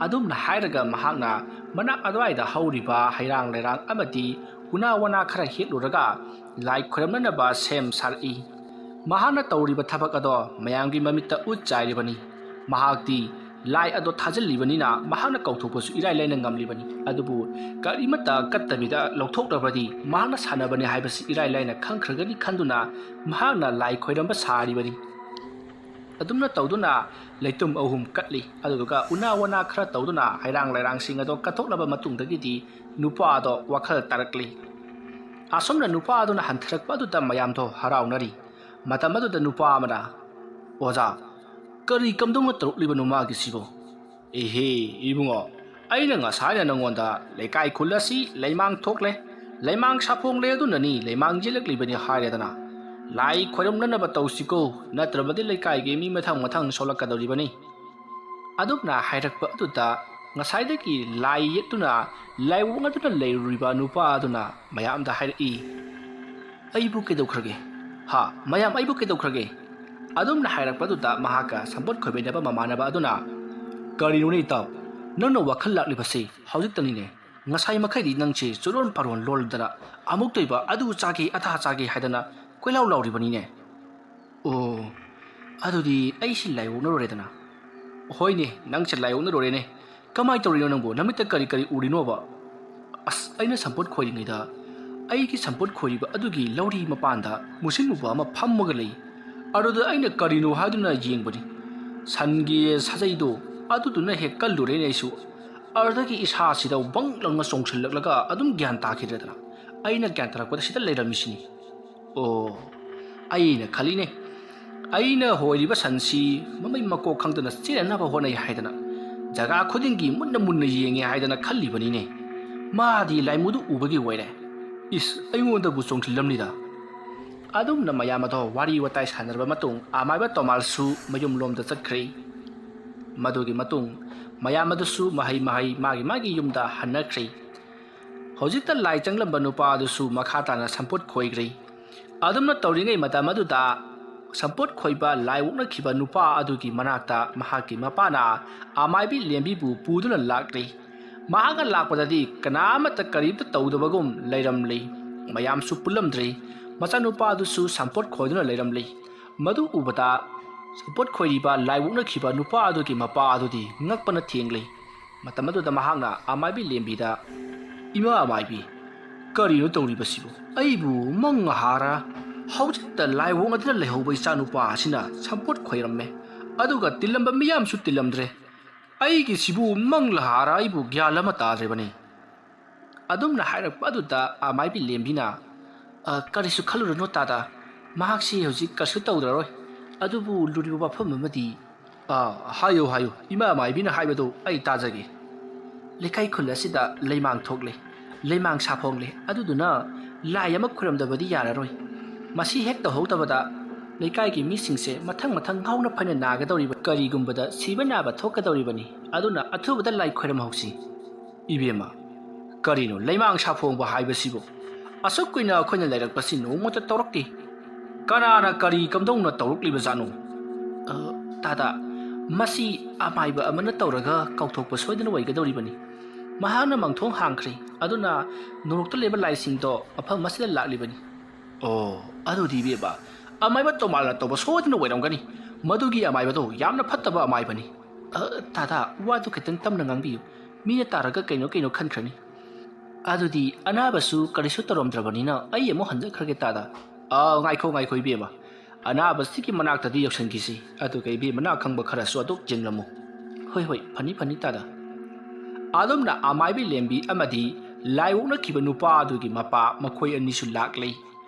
ꯑꯗꯨꯝꯅ ꯍꯥꯏꯔꯒ ꯃꯍꯥꯛꯅ ꯃꯅꯥꯛ ꯑꯗꯨꯋꯥꯏꯗ ꯍꯧꯔꯤꯕ ꯍꯩꯔꯥꯡ ꯂꯩꯔꯥꯡ ꯑꯃꯗꯤ ꯎꯅꯥ ꯋꯥꯅꯥ ꯈꯔ ꯍꯦꯛꯂꯨꯔꯒ ꯂꯥꯏ ꯈꯣꯏꯔꯝꯅꯅꯕ ꯁꯦꯝ ꯁꯥꯔꯛꯏ ꯃꯍꯥꯛꯅ ꯇꯧꯔꯤꯕ ꯊꯕꯛ ꯑꯗꯣ ꯃꯌꯥꯝꯒꯤ ꯃꯃꯤꯠꯇ ꯎꯠ ꯆꯥꯏꯔꯤꯕꯅꯤ ꯃꯍꯥꯛꯇꯤ ꯂꯥꯏ ꯑꯗꯣ ꯊꯥꯖꯤꯜꯂꯤꯕꯅꯤꯅ ꯃꯍꯥꯛꯅ ꯀꯧꯊꯣꯛꯄꯁꯨ ꯏꯔꯥꯏ ꯂꯥꯏꯅ ꯉꯝꯂꯤꯕꯅꯤ ꯑꯗꯨꯕꯨ ꯀꯔꯤꯃꯠꯇ ꯀꯠꯇꯕꯤꯗ ꯂꯧꯊꯣꯛꯂꯕꯗꯤ ꯃꯍꯥꯛꯅ ꯁꯥꯟꯅꯕꯅꯤ ꯍꯥꯏꯕꯁꯤ ꯏꯔꯥꯏ ꯂꯥꯏꯅ ꯈꯪꯈ꯭ꯔꯒꯅꯤ ꯈꯟꯗꯨꯅ ꯃꯍꯥꯛꯅ ꯂꯥꯏ ꯈꯣꯏꯔꯝꯕ ꯁꯥꯔꯤꯕꯅꯤ ꯑꯗꯨꯝꯅ ꯇꯧꯗꯨꯅ ꯂꯩꯇꯨꯝ ꯑꯍꯨꯝ ꯀꯠꯂꯤ ꯑꯗꯨꯗꯨꯒ ꯎꯅꯥ ꯋꯥꯅꯥ ꯈꯔ ꯇꯧꯗꯨꯅ ꯍꯩꯔꯥꯡ ꯂꯩꯔꯥꯡꯁꯤꯡ ꯑꯗꯣ ꯀꯠꯊꯣꯛꯂꯕ ꯃꯇꯨꯡꯗꯒꯤꯗꯤ ꯅꯨꯄꯥ ꯑꯗꯣ ꯋꯥꯈꯜ ꯇꯥꯔꯛꯂꯤ ꯑꯁꯨꯝꯅ ꯅꯨꯄꯥ ꯑꯗꯨꯅ ꯍꯟꯊꯔꯛꯄ ꯑꯗꯨꯗ ꯃꯌꯥꯝꯗꯣ ꯍꯔꯥꯎꯅꯔꯤ ꯃꯇꯝ ꯑꯗꯨꯗ ꯅꯨꯄꯥ ꯑꯃꯅ ꯑꯣꯖꯥ ꯀꯔꯤ ꯀꯝꯗꯧꯅ ꯇꯧꯔꯛꯂꯤꯕꯅꯣ ꯃꯥꯒꯤꯁꯤꯕꯣ ꯏꯍꯦ ꯏꯕꯨꯡꯉꯣ ꯑꯩꯅ ꯉꯁꯥꯏꯅ ꯅꯉꯣꯟꯗ ꯂꯩꯀꯥꯏ ꯈꯨꯜ ꯑꯁꯤ ꯂꯩꯃꯥꯡ ꯊꯣꯛꯂꯦ ꯂꯩꯃꯥꯡ ꯁꯥꯐꯣꯡꯂꯦ ꯑꯗꯨꯅꯅꯤ ꯂꯩꯃꯥꯡ ꯌꯦꯜꯂꯛꯂꯤꯕꯅꯤ ꯍꯥꯏꯔꯦꯗꯅ ꯂꯥꯏ ꯈꯣꯏꯔꯝꯅꯅꯕ ꯇꯧꯁꯤꯀꯣ ꯅꯠꯇ꯭ꯔꯕꯗꯤ ꯂꯩꯀꯥꯏꯒꯤ ꯃꯤ ꯃꯊꯪ ꯁꯣꯜꯂꯛꯀꯗꯧꯔꯤꯕꯅꯤ ꯑꯗꯨꯝꯅ ꯍꯥꯏꯔꯛꯄ ꯑꯗꯨꯗ ꯉꯁꯥꯏꯗꯒꯤ ꯂꯥꯏ ꯌꯦꯠꯇꯨꯅ ꯂꯥꯏꯑꯣꯛꯅꯗꯨꯅ ꯂꯩꯔꯨꯔꯤꯕ ꯅꯨꯄꯥ ꯑꯗꯨꯅ ꯃꯌꯥꯝꯗ ꯍꯥꯏꯔꯛꯏ ꯑꯩꯕꯨ ꯀꯩꯗꯧꯈ꯭ꯔꯒꯦ ꯃꯌꯥꯝ ꯑꯩꯕꯨ ꯀꯩꯗꯧꯈ꯭ꯔꯒꯦ ꯑꯗꯨꯝꯅ ꯍꯥꯏꯔꯛꯄꯗꯨꯗ ꯃꯍꯥꯛꯀ ꯁꯝꯄꯣꯠ ꯈꯣꯏꯕꯩꯅꯕ ꯃꯃꯥꯟꯅꯕ ꯑꯗꯨꯅ ꯀꯔꯤꯅꯣꯅꯦ ꯏꯇꯥꯎ ꯅꯪꯅ ꯋꯥꯈꯜ ꯂꯥꯛꯂꯤꯕꯁꯤ ꯍꯧꯖꯤꯛꯇꯅꯤꯅꯦ ꯉꯁꯥꯏ ꯃꯈꯩꯗꯤ ꯅꯪꯁꯤ ꯆꯨꯔꯣꯟ ꯄꯥꯔꯣꯟ ꯂꯣꯜꯗꯅ ꯑꯃꯨꯛꯇꯣꯏꯕ ꯑꯗꯨ ꯆꯥꯒꯦ ꯑꯗꯥ ꯆꯥꯒꯦ ꯍꯥꯏꯗꯅ ꯀꯣꯏꯂꯥꯎ ꯂꯥꯎꯔꯤꯕꯅꯤꯅꯦ ꯑꯣ ꯑꯗꯨꯗꯤ ꯑꯩꯁꯤ ꯂꯥꯏꯑꯣꯛꯅꯔꯨꯔꯦꯗꯅ ꯍꯣꯏꯅꯦ ꯅꯪꯁꯦ ꯂꯥꯏꯑꯣꯛꯅꯔꯨꯔꯦꯅꯦ ꯀꯃꯥꯏꯅ ꯇꯧꯔꯤꯅꯣ ꯅꯪꯕꯨ ꯅꯃꯤꯠꯇ ꯀꯔꯤ ꯎꯔꯤꯅꯣꯕ ꯑꯩꯅ ꯁꯝꯄꯣꯠ ꯈꯣꯏꯔꯤꯉꯩꯗ ꯑꯩꯒꯤ ꯁꯝꯄꯣꯠ ꯈꯣꯏꯔꯤꯕ ꯑꯗꯨꯒꯤ ꯂꯧꯔꯤ ꯃꯄꯥꯟꯗ ꯃꯨꯁꯤꯟ ꯃꯨꯕ ꯑꯃ ꯐꯝꯃꯒ ꯂꯩ ꯑꯗꯨꯗ ꯑꯩꯅ ꯀꯔꯤꯅꯣ ꯍꯥꯏꯗꯨꯅ ꯌꯦꯡꯕꯅꯤ ꯁꯟꯒꯤ ꯁꯥꯖꯩꯗꯣ ꯑꯗꯨꯗꯨꯅ ꯍꯦꯛ ꯀꯜꯂꯨꯔꯦꯅꯦ ꯑꯩꯁꯨ ꯑꯗꯨꯗꯒꯤ ꯏꯁꯥꯁꯤꯗ ꯕꯪ ꯂꯪꯅ ꯆꯣꯡꯁꯤꯜꯂꯛꯂꯒ ꯑꯗꯨꯝ ꯒ꯭ꯌꯥꯟ ꯇꯥꯈꯤꯗ꯭ꯔꯦꯗꯅ ꯑꯩꯅ ꯒ꯭ꯌꯥꯟ ꯇꯥꯔꯛꯄꯗ ꯁꯤꯗ ꯂꯩꯔꯝꯃꯤꯁꯤꯅꯤ ꯑꯣ ꯑꯩꯅ ꯈꯜꯂꯤꯅꯦ ꯑꯩꯅ ꯍꯣꯏꯔꯤꯕ ꯁꯟꯁꯤ ꯃꯃꯩ ꯃꯀꯣꯛ ꯈꯪꯗꯅ ꯆꯦꯟꯅꯅꯕ ꯍꯣꯠꯅꯩ ꯍꯥꯏꯗꯅ ꯖꯒꯥ ꯈꯨꯗꯤꯡꯒꯤ ꯃꯨꯟꯅ ꯌꯦꯡꯉꯦ ꯍꯥꯏꯗꯅ ꯈꯜꯂꯤꯕꯅꯤꯅꯦ ꯃꯥꯗꯤ ꯂꯥꯏꯃꯨꯗꯨ ꯎꯕꯒꯤ ꯑꯣꯏꯔꯦ ꯑꯩꯉꯣꯟꯗꯕꯨ ꯆꯣꯡꯁꯤꯜꯂꯝꯅꯤꯗ ꯑꯗꯨꯝꯅ ꯃꯌꯥꯝ ꯑꯗꯣ ꯋꯥꯔꯤ ꯋꯥꯇꯥꯏ ꯁꯥꯟꯅꯔꯕ ꯃꯇꯨꯡ ꯑꯃꯥꯏꯕ ꯇꯣꯃꯥꯜꯁꯨ ꯃꯌꯨꯝꯂꯣꯝꯗ ꯆꯠꯈ꯭ꯔꯦ ꯃꯗꯨꯒꯤ ꯃꯇꯨꯡ ꯃꯌꯥꯝ ꯑꯗꯨꯁꯨ ꯃꯍꯩ ꯃꯥꯒꯤ ꯌꯨꯝꯗ ꯍꯟꯅꯈ꯭ꯔꯦ ꯍꯧꯖꯤꯛꯇ ꯂꯥꯏ ꯆꯪꯂꯝꯕ ꯅꯨꯄꯥ ꯑꯗꯨꯁꯨ ꯃꯈꯥ ꯇꯥꯅ ꯁꯝꯄꯣꯠ ꯈꯣꯏꯈ꯭ꯔꯦ ꯑꯗꯨꯝꯅ ꯇꯧꯔꯤꯉꯩ ꯃꯇꯝ ꯑꯗꯨꯗ sampot khoiba laiwukna khiba nupa adugi manakta mahaki mapana amaibi lembibu puduna lakri mahaga lakpadadi kanamata karibta tawdabagum leiramli mayam su pulamdri machanupa adusu sampot khoiduna leiramli madu ubata sampot khoiriba laiwukna khiba nupa adugi mapa adudi ngakpana thengli matamadu da mahagna amaibi lembida ima amaibi karino tawribasibu aibu manghara haujitta laiwong adina lehauba ichanupa asina sampot khoiramme aduga tilamba miyam su tilamdre aigi sibu manglahara aibu gyalama tadre bani adumna hairakpa aduda amaibi lembina karisu khalurano tada mahaksi hojik kasu tawdraroi adubu luribu bafam amadi hayo ima amaibina haibado ai tajage lekai khulasida leimang thokle leimang saphongle aduduna lai ama khuramdabadi yararoi masi hek tawhoutabada lekai gi misingse mathang ngauna phane nagadoriba karigumbada sibanaba thokadoribani aduna athubada lai khairam hausi ibema karino leimang saphongba haibasibo asuk kuina khoina lairakpasi nomota tawrakti kanana kari kamdongna tawrukliba janu tada masi amaiba amana tawraga kauthokpa soidana waigadoribani mahana mangthong hangkhri aduna norokta leba laisingdo afam masila laklibani adudi beba amaiba tomalna toba soidana wairamgani madugi amaiba do yamna phattaba amaibani tada wadu khitang tamna ngangbiyu mina taraga kaino khankrani adudi anabasu karisu taromdrabanina ai amo hanjakhrage tada ngaikho ibema anabasiki manaktadi yaksangisi adu kai be mana khangba khara so aduk jinglamu hoi phani tada adumna amaibi lembi amadi laiwukna khiba nupa adugi mapa makhoi anisu laklei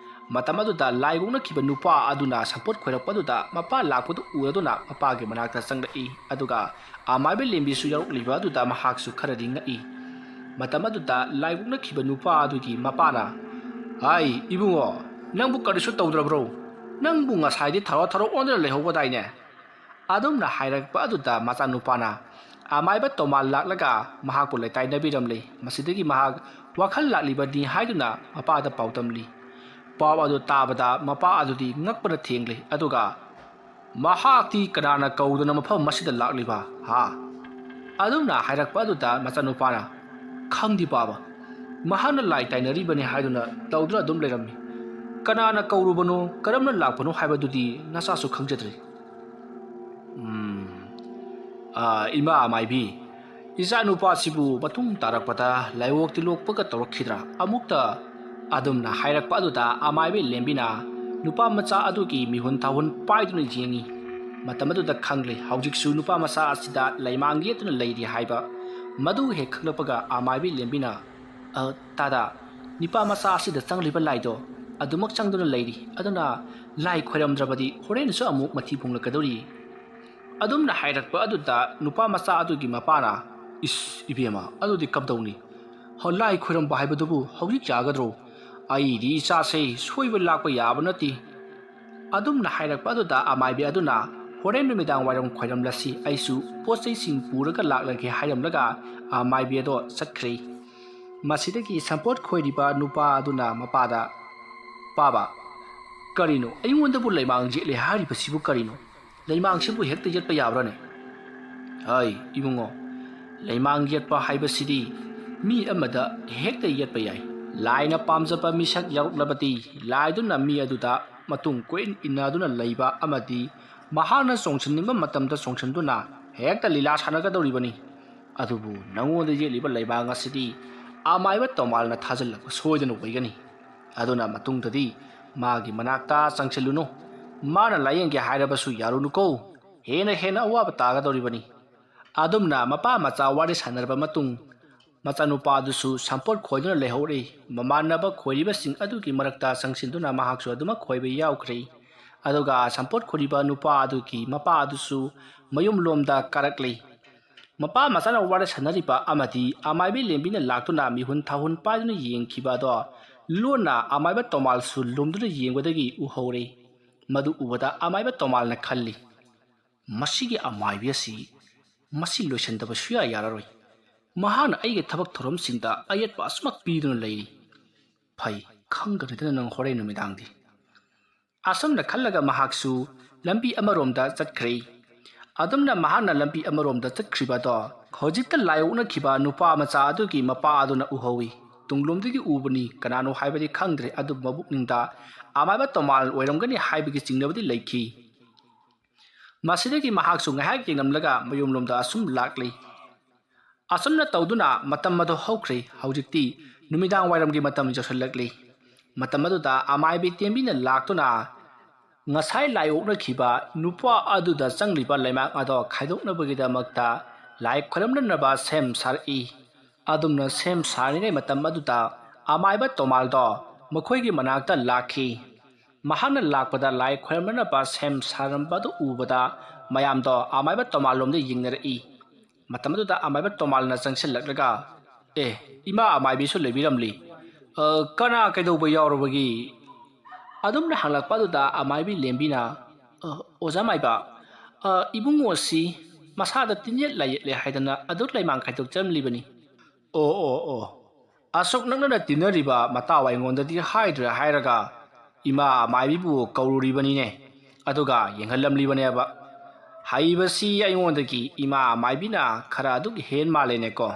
matamaduda laiwukna khiba nupa aduna support khoirakpaduda mapa lakpudu uraduna mapa ge manakta sangai aduga amaibi lembi su yarukliba aduda mahaksu kharadi ngai matamaduda laiwukna khiba nupa adugi mapana ai ibungo nangbu karisu tawdrabro nangbu ngasai tharo ondra lehobadaine adumna hairakpa aduda machanupana amaiba tomal laklaga mahakpu leitai nabiramli masidagi mahak wakhal laklibani haiduna mapada pautamli paw adu tabada mapa adudi ngakpana thengli aduga mahakti kanana kauduna mafam masida lakliba ha adumna hairakpa aduda machanupana khangdi baba mahana lai tainaribani haiduna tawdra dum leirammi kanana kaurubano karamna lakpano haibadudi nasasu khangjadre ima amaibi izanupa sibu batung tarakpata laiwokti lokpaga tawrakhidra amukta adumna hairakpa aduda amaibi lembina nupa macha adugi mihun thawun paiduna jengi matamaduda khangle haujiksu nupa macha asida laimangye tuna leiri haiba madu he khanglapga amaibi lembina tada nipa macha asida changliba laido adumak changduna leiri aduna lai khoiramdrabadi horen so amuk mathi phunglakadori adumna hairakpa aduda nupa macha adugi mapana ibema adudi kabdawni holai khoiram bahaibadubu hojik jagadro ai ri cha sei soiba lakpa yabanati adumna hairakpa aduda amaibi aduna horen numidang wairam khoiram lasi aisu posai sing puraga laklage hairamlaga amaibi do satkhrei masidagi support khoiriba nupa aduna mapada Baba, karino, ayungonda bu laimang je le hari pasibu karino. Laimang sibu hekta jet pa yabrane. Ay, ibungo. Laimang jet pa haibasidi mi amada hekta jet pa yai. Lai na pamjapa misak yaruk labati, lai duna mi aduda matung kwen inaduna laiba amadi mahana songchaningba matamda songchanduna hekta lila sanaga doribani. Adubu nangonda je liba laibang asidi amaiba tomal na thajallakpa soidana waigani. aduna matungdadi magi manakta changcheluno mana layengge hairabasu yarunuko hena awaba tagadoribani adumna mapa macha wari sanarba matung machanupa dusu sampol khoiduna lehore mamanaba khoiriba sing adugi marakta sangsinduna mahaksu aduma khoibe yaukhrei aduga sampol khoriba nupa adugi mapa adusu mayum lomda karaklei mapa machana wari sanariba amadi amaibe lembina laktuna mihun thahun paiduna yengkhiba do luna amaiba tomal su lumduna yengwadagi uhore madu ubada amaiba tomal na khalli masigi amaibi asi masi loisandaba suya yararoi mahana aige thabak thorom singda ayat pasmak piduna leiri phai khanggadana nang hore numidangdi ꯑꯁꯨꯝꯅ ꯈꯜꯂꯒ ꯃꯍꯥꯛꯁꯨ ꯂꯝꯕꯤ ꯑꯃꯔꯣꯝꯗ ꯆꯠꯈ꯭ꯔꯦ ꯑꯗꯨꯝꯅ ꯃꯍꯥꯛꯅ ꯂꯝꯕꯤ ꯑꯃꯔꯣꯝꯗ ꯆꯠꯈ꯭ꯔꯤꯕꯗꯣ ꯍꯧꯖꯤꯛꯇ ꯂꯥꯏꯑꯣꯛꯅꯈꯤꯕ ꯅꯨꯄꯥ ꯃꯆꯥ ꯑꯗꯨꯒꯤ ꯃꯄꯥ ꯑꯗꯨꯅ ꯎꯍꯧꯏ ꯇꯨꯡꯂꯣꯝꯗꯒꯤ ꯎꯕꯅꯤ ꯀꯅꯥꯅꯣ ꯍꯥꯏꯕꯗꯤ ꯈꯪꯗ꯭ꯔꯦ ꯑꯗꯨꯕꯨ ꯃꯕꯨꯛꯅꯤꯡꯗ ꯑꯃꯥꯏꯕ ꯇꯣꯃꯥꯜ ꯑꯣꯏꯔꯝꯒꯅꯤ ꯍꯥꯏꯕꯒꯤ ꯆꯤꯡꯅꯕꯗꯤ ꯂꯩꯈꯤ ꯃꯁꯤꯗꯒꯤ ꯃꯍꯥꯛꯁꯨ ꯉꯥꯏꯍꯥꯛ ꯌꯦꯡꯂꯝꯂꯒ ꯃꯌꯨꯝꯂꯣꯝꯗ ꯑꯁꯨꯝ ꯂꯥꯛꯂꯤ ꯑꯁꯨꯝꯅ ꯇꯧꯗꯨꯅ ꯃꯇꯝ ꯑꯗꯨ ꯍꯧꯈ꯭ꯔꯦ ꯍꯧꯖꯤꯛꯇꯤ ꯅꯨꯃꯤꯗꯥꯡ ꯋꯥꯏꯔꯝꯒꯤ ꯃꯇꯝ ꯌꯧꯁꯤꯜꯂꯛꯂꯤ ꯃꯇꯝ ꯑꯗꯨꯗ ꯑꯃꯥꯏꯕꯤ ꯇꯦꯝꯕꯤꯅ ꯂꯥꯛꯇꯨꯅ ꯉꯁꯥꯏ ꯂꯥꯏꯑꯣꯛꯅꯈꯤꯕ ꯅꯨꯄꯥ ꯑꯗꯨꯗ ꯆꯪꯂꯤꯕ ꯂꯩꯃꯥꯛ ꯑꯗꯣ ꯈꯥꯏꯗꯣꯛꯅꯕꯒꯤꯗꯃꯛꯇ ꯂꯥꯏ ꯈꯣꯏꯔꯝꯅꯅꯕ ꯁꯦꯝ ꯁꯥꯔꯛꯏ ꯑꯗꯨꯝꯅ ꯁꯦꯝ ꯁꯥꯔꯤꯉꯩ ꯃꯇꯝ ꯑꯗꯨꯗ ꯑꯃꯥꯏꯕ ꯇꯣꯃꯥꯜꯗꯣ ꯃꯈꯣꯏꯒꯤ ꯃꯅꯥꯛꯇ ꯂꯥꯛꯈꯤ ꯃꯍꯥꯛꯅ ꯂꯥꯛꯄꯗ ꯂꯥꯏ ꯈꯣꯏꯔꯝꯅꯅꯕ ꯁꯦꯝ ꯁꯥꯔꯝꯕꯗꯨ ꯎꯕꯗ ꯃꯌꯥꯝꯗꯣ ꯑꯃꯥꯏꯕ ꯇꯣꯃꯥꯜꯂꯣꯝꯗ ꯌꯦꯡꯅꯔꯛꯏ ꯃꯇꯝ ꯑꯗꯨꯗ ꯑꯃꯥꯏꯕ ꯇꯣꯃꯥꯜꯅ ꯆꯪꯁꯤꯜꯂꯛꯂꯒ ꯏꯃꯥ ꯑꯃꯥꯏꯕꯤꯁꯨ ꯂꯩꯕꯤꯔꯝꯂꯤ ꯀꯅꯥ ꯀꯩꯗꯧꯕ ꯌꯥꯎꯔꯕꯒꯤ ꯑꯗꯨꯝꯅ ꯍꯪꯂꯛꯄ ꯑꯗꯨꯗ ꯑꯃꯥꯏꯕꯤ ꯂꯦꯝꯕꯤꯅ ꯑꯣꯖꯥ ꯃꯥꯏꯕ ꯏꯕꯨꯡꯉꯣꯁꯤ ꯃꯁꯥꯗ ꯇꯤꯟꯌꯦꯠ ꯂꯥꯏꯌꯦꯠꯂꯦ ꯍꯥꯏꯗꯅ ꯑꯗꯨ ꯂꯩꯃꯥꯡ ꯈꯥꯏꯗꯣꯛꯆꯔꯝꯂꯤꯕꯅꯤ ꯑꯣ ꯑꯁꯨꯛ ꯅꯛꯅꯅ ꯇꯤꯟꯅꯔꯤꯕ ꯃꯇꯥꯎ ꯑꯩꯉꯣꯟꯗꯗꯤ ꯍꯥꯏꯗ꯭ꯔꯦ ꯍꯥꯏꯔꯒ ꯏꯃꯥ ꯑꯃꯥꯏꯕꯤꯕꯨ ꯀꯧꯔꯨꯔꯤꯕꯅꯤꯅꯦ ꯑꯗꯨꯒ ꯌꯦꯡꯍꯜꯂꯝꯂꯤꯕꯅꯦꯕ ꯍꯩꯕꯁꯤ ꯑꯩꯉꯣꯟꯗꯒꯤ ꯏꯃꯥ ꯑꯃꯥꯏꯕꯤꯅ ꯈꯔ ꯑꯗꯨꯛ ꯍꯦꯟ ꯃꯥꯜꯂꯦꯅꯦꯀꯣ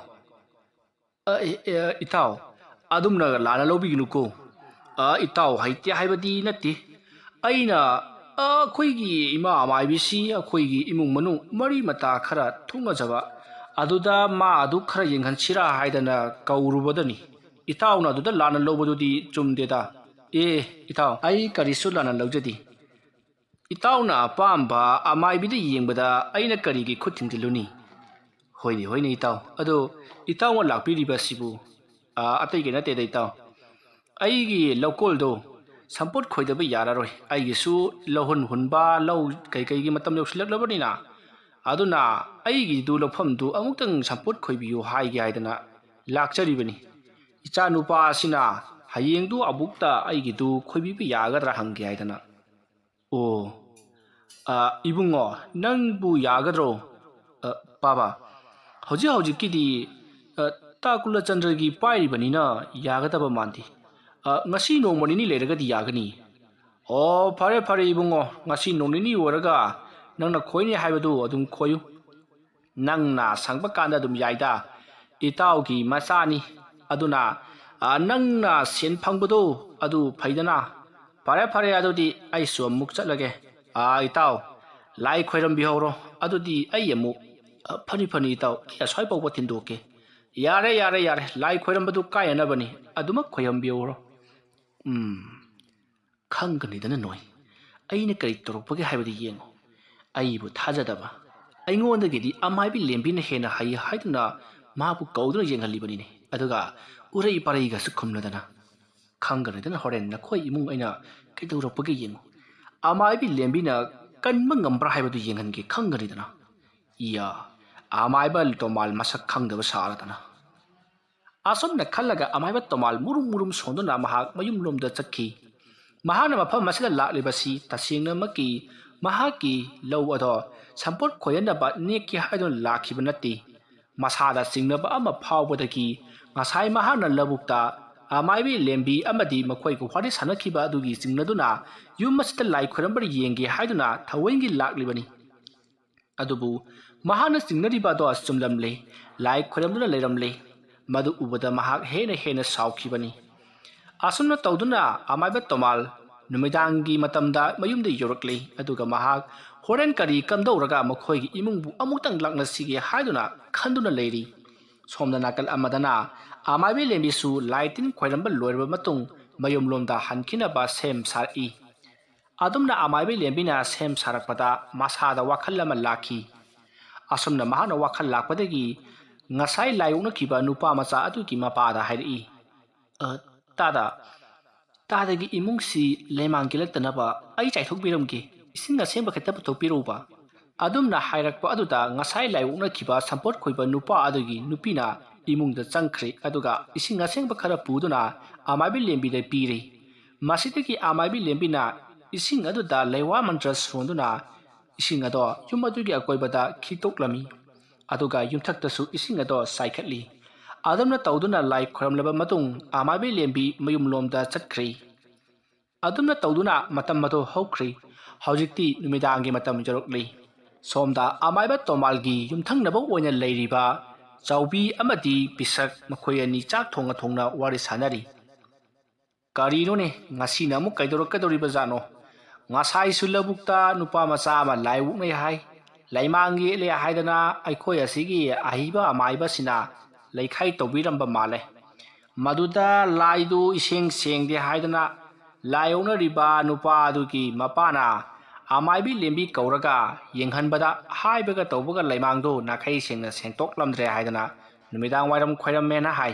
ꯏꯇꯥꯎ ꯑꯗꯨꯝꯅ ꯂꯥꯟꯅ ꯂꯧꯕꯤꯒꯅꯨꯀꯣ ꯏꯇꯥꯎ ꯍꯩꯇꯦ ꯍꯥꯏꯕꯗꯤ ꯅꯠꯇꯦ ꯑꯩꯅ ꯑꯩꯈꯣꯏꯒꯤ ꯏꯃꯥ ꯑꯃꯥꯏꯕꯤꯁꯤ ꯑꯩꯈꯣꯏꯒꯤ ꯏꯃꯨꯡ ꯃꯅꯨꯡ ꯃꯔꯤ ꯃꯇꯥ ꯈꯔ ꯊꯨꯡꯅꯖꯕ ꯑꯗꯨꯗ ꯃꯥ ꯑꯗꯨ ꯈꯔ ꯌꯦꯡꯍꯟꯁꯤꯔꯥ ꯍꯥꯏꯗꯅ ꯀꯧꯔꯨꯕꯗꯅꯤ ꯏꯇꯥꯎꯅ ꯑꯗꯨꯗ ꯂꯥꯟꯅ ꯂꯧꯕꯗꯨꯗꯤ ꯆꯨꯝꯗꯦꯗ ꯏꯇꯥꯎ ꯑꯩ ꯀꯔꯤꯁꯨ ꯂꯥꯟꯅ ꯂꯧꯖꯗꯦ ꯏꯇꯥꯎꯅ ꯑꯄꯥꯝꯕ ꯑꯃꯥꯏꯕꯤꯗ ꯌꯦꯡꯕꯗ ꯑꯩꯅ ꯀꯔꯤꯒꯤ ꯈꯨꯠ ꯊꯤꯡꯖꯤꯜꯂꯨꯅꯤ ꯍꯣꯏꯅꯦ ꯏꯇꯥꯎ ꯑꯗꯣ ꯏꯇꯥꯎꯅ ꯂꯥꯛꯄꯤꯔꯤꯕꯁꯤꯕꯨ ꯑꯇꯩꯒꯤ ꯅꯠꯇꯦꯗ ꯏꯇꯥꯎ ꯑꯩꯒꯤ ꯂꯧꯀꯣꯜꯗꯣ ꯁꯝꯄꯣꯠ ꯈꯣꯏꯗꯕ ꯌꯥꯔꯔꯣꯏ ꯑꯩꯒꯤꯁꯨ ꯂꯧꯍꯨꯟ ꯍꯨꯟꯕ ꯂꯧ ꯀꯩꯀꯩꯒꯤ ꯃꯇꯝ ꯌꯧꯁꯤꯜꯂꯛꯂꯕꯅꯤ나 ꯑꯗꯨꯅ ꯑꯩꯒꯤꯗꯨ ꯂꯧꯐꯝꯗꯨ ꯑꯃꯨꯛꯇꯪ ꯁꯝꯄꯣꯠ ꯈꯣꯏꯕꯤꯌꯨ ꯍꯥꯏꯒꯦ ꯍꯥꯏꯗꯅ ꯂꯥꯛꯆꯔꯤꯕꯅꯤ ꯏꯆꯥ ꯅꯨꯄꯥ ꯑꯁꯤꯅ ꯍꯌꯦꯡꯗꯨ ꯑꯃꯨꯛꯇ ꯑꯩꯒꯤꯗꯨ ꯈꯣꯏꯕꯤꯕ ꯌꯥꯒꯗ꯭ꯔꯥ ꯍꯪꯒꯦ ꯍꯥꯏꯗꯅ 이붕어 ꯅꯪꯕꯨ ꯌꯥꯒꯗ꯭ꯔꯣ 바바 ꯍꯧꯖꯤꯛꯀꯤꯗꯤ ꯇꯥꯀꯨꯂꯆꯟꯗ꯭ꯔꯒꯤ ꯄꯥꯏꯔꯤꯕꯅꯤꯅ ꯌꯥꯒꯗꯕ ꯃꯥꯟꯗꯦ ꯉꯁꯤ ꯅꯣꯡꯃ ꯅꯤꯅꯤ ꯂꯩꯔꯒꯗꯤ ꯌꯥꯒꯅꯤ ꯐꯔꯦ 이붕어ꯉꯁꯤ ꯅꯣꯡ ꯅꯤꯅꯤ ꯑꯣꯏꯔꯒ ꯅꯪꯅ ꯈꯣꯏꯅꯤ ꯍꯥꯏꯕꯗꯨ ꯑꯗꯨꯝ ꯈꯣꯏꯌꯨ ꯅꯪꯅ ꯁꯪꯕ ꯀꯥꯟꯗ ꯑꯗꯨꯝ ꯌꯥꯏꯗ ꯏꯇꯥꯎꯒꯤ ꯃꯆꯥꯅꯤ ꯑꯗꯨꯅ ꯅꯪꯅ ꯁꯦꯟ ꯐꯪꯕꯗꯣ ꯑꯗꯨ ꯐꯩꯗꯅ ꯐꯔꯦ ꯑꯗꯨꯗꯤ ꯑꯩꯁꯨ ꯑꯃꯨꯛ ꯆꯠꯂꯒꯦ ꯏꯇꯥꯎ ꯂꯥꯏ ꯈꯣꯏꯔꯝꯕꯤꯍꯧꯔꯣ ꯑꯗꯨꯗꯤ ꯑꯩ ꯑꯃꯨꯛ ꯐꯅꯤ ꯏꯇꯥꯎ ꯑꯁ꯭ꯋꯥꯏ ꯐꯥꯎꯕ ꯊꯤꯟꯗꯣꯛꯀꯦ ꯌꯥꯔꯦ ꯂꯥꯏ ꯈꯣꯏꯔꯝꯕꯗꯨ ꯀꯥꯏꯅꯅꯕꯅꯤ ꯑꯗꯨꯃꯛ ꯈꯣꯏꯔꯝꯕꯤꯍꯧꯔꯣ ꯈꯪꯒꯅꯤꯗꯅ ꯅꯣꯏ ꯑꯩꯅ ꯀꯔꯤ ꯇꯧꯔꯛꯄꯒꯦ ꯍꯥꯏꯕꯗꯤ ꯌꯦꯡꯉꯣ ꯑꯩꯕꯨ ꯊꯥꯖꯗꯕ ꯑꯩꯉꯣꯟꯗꯒꯤꯗꯤ ꯑꯃꯥꯏꯕꯤ ꯂꯦꯝꯕꯤꯅ ꯍꯦꯟꯅ ꯍꯩ ꯍꯥꯏꯗꯨꯅ ꯃꯥꯕꯨ ꯀꯧꯗꯨꯅ ꯌꯦꯡꯍꯜꯂꯤꯕꯅꯤꯅꯦ ꯑꯗꯨꯒ ꯎꯔꯩ ꯄꯔꯩꯒꯁꯨ ꯈꯨꯝꯂꯗꯅ ꯈꯪꯒꯅꯤꯗꯅ ꯍꯣꯔꯦꯟ ꯅꯈꯣꯏ ꯏꯃꯨꯡ ꯑꯩꯅ ꯀꯩꯗꯧꯔꯛꯄꯒꯦ ꯌꯦꯡꯉꯣ ꯑꯃꯥꯏꯕꯤ ꯂꯦꯝꯕꯤꯅ ꯀꯟꯕ ꯉꯝꯕ꯭ꯔꯥ ꯍꯥꯏꯕꯗꯨ ꯌꯦꯡꯍꯟꯒꯦ ꯈꯪꯒꯅꯤꯗꯅ ꯑꯃꯥꯏꯕ ꯇꯣꯃꯥꯜ ꯃꯁꯛ ꯈꯪꯗꯕ ꯁꯥꯔꯗꯅ ꯑꯁꯨꯝꯅ ꯈꯜꯂꯒ ꯑꯃꯥꯏꯕ ꯇꯣꯃꯥꯜ ꯃꯨꯔꯨꯝ ꯁꯣꯟꯗꯨꯅ ꯃꯍꯥꯛ ꯃꯌꯨꯝꯂꯣꯝꯗ ꯆꯠꯈꯤ ꯃꯍꯥꯛꯅ ꯃꯐꯝ ꯑꯁꯤꯗ ꯂꯥꯛꯂꯤꯕꯁꯤ ꯇꯁꯦꯡꯅꯃꯛꯀꯤ ꯃꯍꯥꯛꯀꯤ ꯂꯧ ꯑꯗꯣ ꯁꯝꯄꯣꯠ ꯈꯣꯏꯍꯟꯅꯕ ꯅꯦꯛꯀꯦ ꯍꯥꯏꯗꯨꯅ ꯂꯥꯛꯈꯤꯕ ꯅꯠꯇꯦ ꯃꯁꯥꯗ ꯆꯤꯡꯅꯕ ꯑꯃ ꯐꯥꯎꯕꯗꯒꯤ ꯉꯁꯥꯏ ꯃꯍꯥꯛꯅ ꯂꯧꯕꯨꯛꯇ ꯑꯃꯥꯏꯕꯤ ꯂꯦꯝꯕꯤ ꯑꯃꯗꯤ ꯃꯈꯣꯏꯒ ꯋꯥꯔꯤ ꯁꯥꯟꯅꯈꯤꯕ ꯑꯗꯨꯒꯤ ꯆꯤꯡꯅꯗꯨꯅ ꯌꯨꯝ ꯑꯁꯤꯗ ꯂꯥꯏ ꯈꯣꯏꯔꯝꯕ ꯌꯦꯡꯒꯦ ꯍꯥꯏꯗꯨꯅ ꯊꯑꯣꯏꯒꯤ ꯂꯥꯛꯂꯤꯕꯅꯤ ꯑꯗꯨꯕꯨ ꯃꯍꯥꯛꯅ ꯆꯤꯡꯅꯔꯤꯕ ꯑꯗꯣ ꯆꯨꯝꯂꯝꯂꯦ ꯂꯥꯏ ꯈꯣꯏꯔꯝꯗꯨꯅ ꯂꯩꯔꯝꯂꯦ ꯃꯗꯨ ꯎꯕꯗ ꯃꯍꯥꯛ ꯍꯦꯟꯅ ꯁꯥꯎꯈꯤꯕꯅꯤ ꯑꯁꯨꯝꯅ ꯇꯧꯗꯨꯅ ꯑꯃꯥꯏꯕ ꯇꯣꯃꯥꯜ ꯅꯨꯃꯤꯗꯥꯡꯒꯤ ꯃꯇꯝꯗ ꯃꯌꯨꯝꯗ ꯌꯧꯔꯛꯂꯤ ꯑꯗꯨꯒ ꯃꯍꯥꯛ ꯍꯣꯔꯦꯟ ꯀꯔꯤ ꯀꯝꯗꯧꯔꯒ ꯃꯈꯣꯏꯒꯤ ꯏꯃꯨꯡꯕꯨ ꯑꯃꯨꯛꯇꯪ ꯂꯥꯛꯅꯁꯤꯒꯦ ꯍꯥꯏꯗꯨꯅ ꯈꯟꯗꯨꯅ ꯂꯩꯔꯤ ꯁꯣꯝꯗ ꯅꯥꯀꯜ ꯑꯃꯗꯅ ꯑꯃꯥꯏꯕꯤ ꯂꯦꯝꯕꯤꯁꯨ ꯂꯥꯏ ꯇꯤꯟ ꯈꯣꯏꯔꯝꯕ ꯂꯣꯏꯔꯕ ꯃꯇꯨꯡ ꯃꯌꯨꯝꯂꯣꯝꯗ ꯍꯟꯈꯤꯅꯕ ꯁꯦꯝ ꯁꯥꯔꯛꯏ ꯑꯗꯨꯝꯅ ꯑꯃꯥꯏꯕꯤ ꯂꯦꯝꯕꯤꯅ ꯁꯦꯝ ꯁꯥꯔꯛꯄꯗ ꯃꯁꯥꯗ ꯋꯥꯈꯜ ꯑꯃ ꯂꯥꯛꯈꯤ ꯑꯁꯨꯝꯅ ꯃꯍꯥꯛꯅ ꯋꯥꯈꯜ ꯂꯥꯛꯄꯗꯒꯤ ꯉꯁꯥꯏ ꯂꯥꯏꯑꯣꯛꯅꯈꯤꯕ ꯅꯨꯄꯥ ꯃꯆꯥ ꯑꯗꯨꯒꯤ ꯃꯄꯥꯗ ꯍꯥꯏꯔꯛꯏ ꯇꯥꯗꯒꯤ ꯏꯃꯨꯡꯁꯤ ꯂꯩꯃꯥꯡ ꯀꯦꯜꯂꯛꯇꯅꯕ ꯑꯩ ꯆꯥꯏꯊꯣꯛꯄꯤꯔꯝꯒꯦ ꯏꯁꯤꯡ ꯑꯁꯦꯡꯕ ꯈꯛꯇ ꯄꯨꯊꯣꯛꯄꯤꯔꯛꯎꯕ ꯑꯗꯨꯝꯅ ꯍꯥꯏꯔꯛꯄ ꯑꯗꯨꯗ ꯉꯁꯥꯏ ꯂꯥꯏꯑꯣꯛꯅꯈꯤꯕ ꯁꯝꯄꯣꯠ ꯈꯣꯏꯕ ꯅꯨꯄꯥ ꯑꯗꯨꯒꯤ ꯅꯨꯄꯤꯅ ꯏꯃꯨꯡꯗ ꯆꯪꯈ꯭ꯔꯦ ꯑꯗꯨꯒ ꯏꯁꯤꯡ ꯑꯁꯦꯡꯕ ꯈꯔ ꯄꯨꯗꯨꯅ ꯑꯃꯥꯏꯕꯤ ꯂꯦꯝꯕꯤꯗ ꯄꯤꯔꯤ ꯃꯁꯤꯗꯒꯤ ꯑꯃꯥꯏꯕꯤ ꯂꯦꯝꯕꯤꯅ ꯏꯁꯤꯡ ꯑꯗꯨꯗ ꯂꯩꯋꯥ ꯃꯟꯇ꯭ꯔ ꯁꯣꯟꯗꯨꯅ ꯏꯁꯤꯡ ꯑꯗꯣ ꯌꯨꯝ ꯑꯗꯨꯒꯤ ꯑꯀꯣꯏꯕꯗ ꯈꯤꯛꯇꯣꯛꯂꯝꯃꯤ ꯑꯗꯨꯒ ꯌꯨꯝꯊꯛꯇꯁꯨ ꯏꯁꯤꯡ ꯑꯗꯣ ꯆꯥꯏꯈꯠꯂꯤ ꯑꯗꯨꯝꯅ ꯇꯧꯗꯨꯅ ꯂꯥꯏ ꯈꯣꯏꯔꯝꯂꯕ ꯃꯇꯨꯡ ꯑꯃꯥꯏꯕꯤ ꯂꯦꯝꯕꯤ ꯃꯌꯨꯝꯂꯣꯝꯗ ꯆꯠꯈ꯭ꯔꯦ ꯑꯗꯨꯝꯅ ꯇꯧꯗꯨꯅ ꯃꯇꯝ ꯑꯗꯨ ꯍꯧꯈ꯭ꯔꯤ ꯍꯧꯖꯤꯛꯇꯤ ꯅꯨꯃꯤꯗꯥꯡꯒꯤ ꯃꯇꯝ ꯌꯧꯔꯛꯂꯤ ꯁꯣꯝꯗ ꯑꯃꯥꯏꯕ ꯇꯣꯃꯥꯜꯒꯤ ꯌꯨꯝꯊꯪꯅꯕ ꯑꯣꯏꯅ ꯂꯩꯔꯤꯕ ꯆꯥꯎꯕꯤ ꯑꯃꯗꯤ ꯄꯤꯁꯛ ꯃꯈꯣꯏ ꯑꯅꯤ ꯆꯥꯛ ꯊꯣꯡꯅ ꯊꯣꯡꯅ ꯋꯥꯔꯤ ꯁꯥꯅꯔꯤ ꯀꯔꯤꯅꯣꯅꯦ ꯉꯁꯤꯅ ꯑꯃꯨꯛ ꯀꯩꯗꯧꯔꯛꯀꯗꯧꯔꯤꯕꯖꯥꯠꯅꯣ ꯉꯁꯥꯏꯁꯨ ꯂꯧꯕꯨꯛꯇ ꯅꯨꯄꯥ ꯃꯆꯥ ꯑꯃ ꯂꯥꯏ ꯎꯛꯅꯩ ꯍꯥꯏ ꯂꯩꯃꯥꯡ ꯌꯦꯠꯂꯦ ꯍꯥꯏꯗꯅ ꯑꯩꯈꯣꯏ ꯑꯁꯤꯒꯤ ꯑꯍꯩꯕ ꯑꯃꯥꯏꯕꯁꯤꯅ ꯂꯩꯈꯥꯏ ꯇꯧꯕꯤꯔꯝꯕ ꯃꯥꯜꯂꯦ ꯃꯗꯨꯗ ꯂꯥꯏꯗꯨ ꯏꯁꯦꯡ ꯁꯦꯡꯗꯦ ꯍꯥꯏꯗꯅ ꯂꯥꯏ ꯑꯣꯛꯅꯔꯤꯕ ꯅꯨꯄꯥ ꯑꯗꯨꯒꯤ ꯃꯄꯥꯅ ꯑꯃꯥꯏꯕꯤ ꯂꯦꯝꯕꯤ ꯀꯧꯔꯒ ꯌꯦꯡꯍꯟꯕꯗ ꯍꯥꯏꯕꯒ ꯇꯧꯕꯒ ꯂꯩꯃꯥꯡꯗꯨ ꯅꯥꯈꯩ ꯁꯦꯡꯅ ꯁꯦꯡꯇꯣꯛꯂꯝꯗ꯭ꯔꯦ ꯍꯥꯏꯗꯅ ꯅꯨꯃꯤꯗꯥꯡ ꯋꯥꯏꯔꯝ ꯈꯣꯏꯔꯝꯃꯦꯅ ꯍꯥꯏ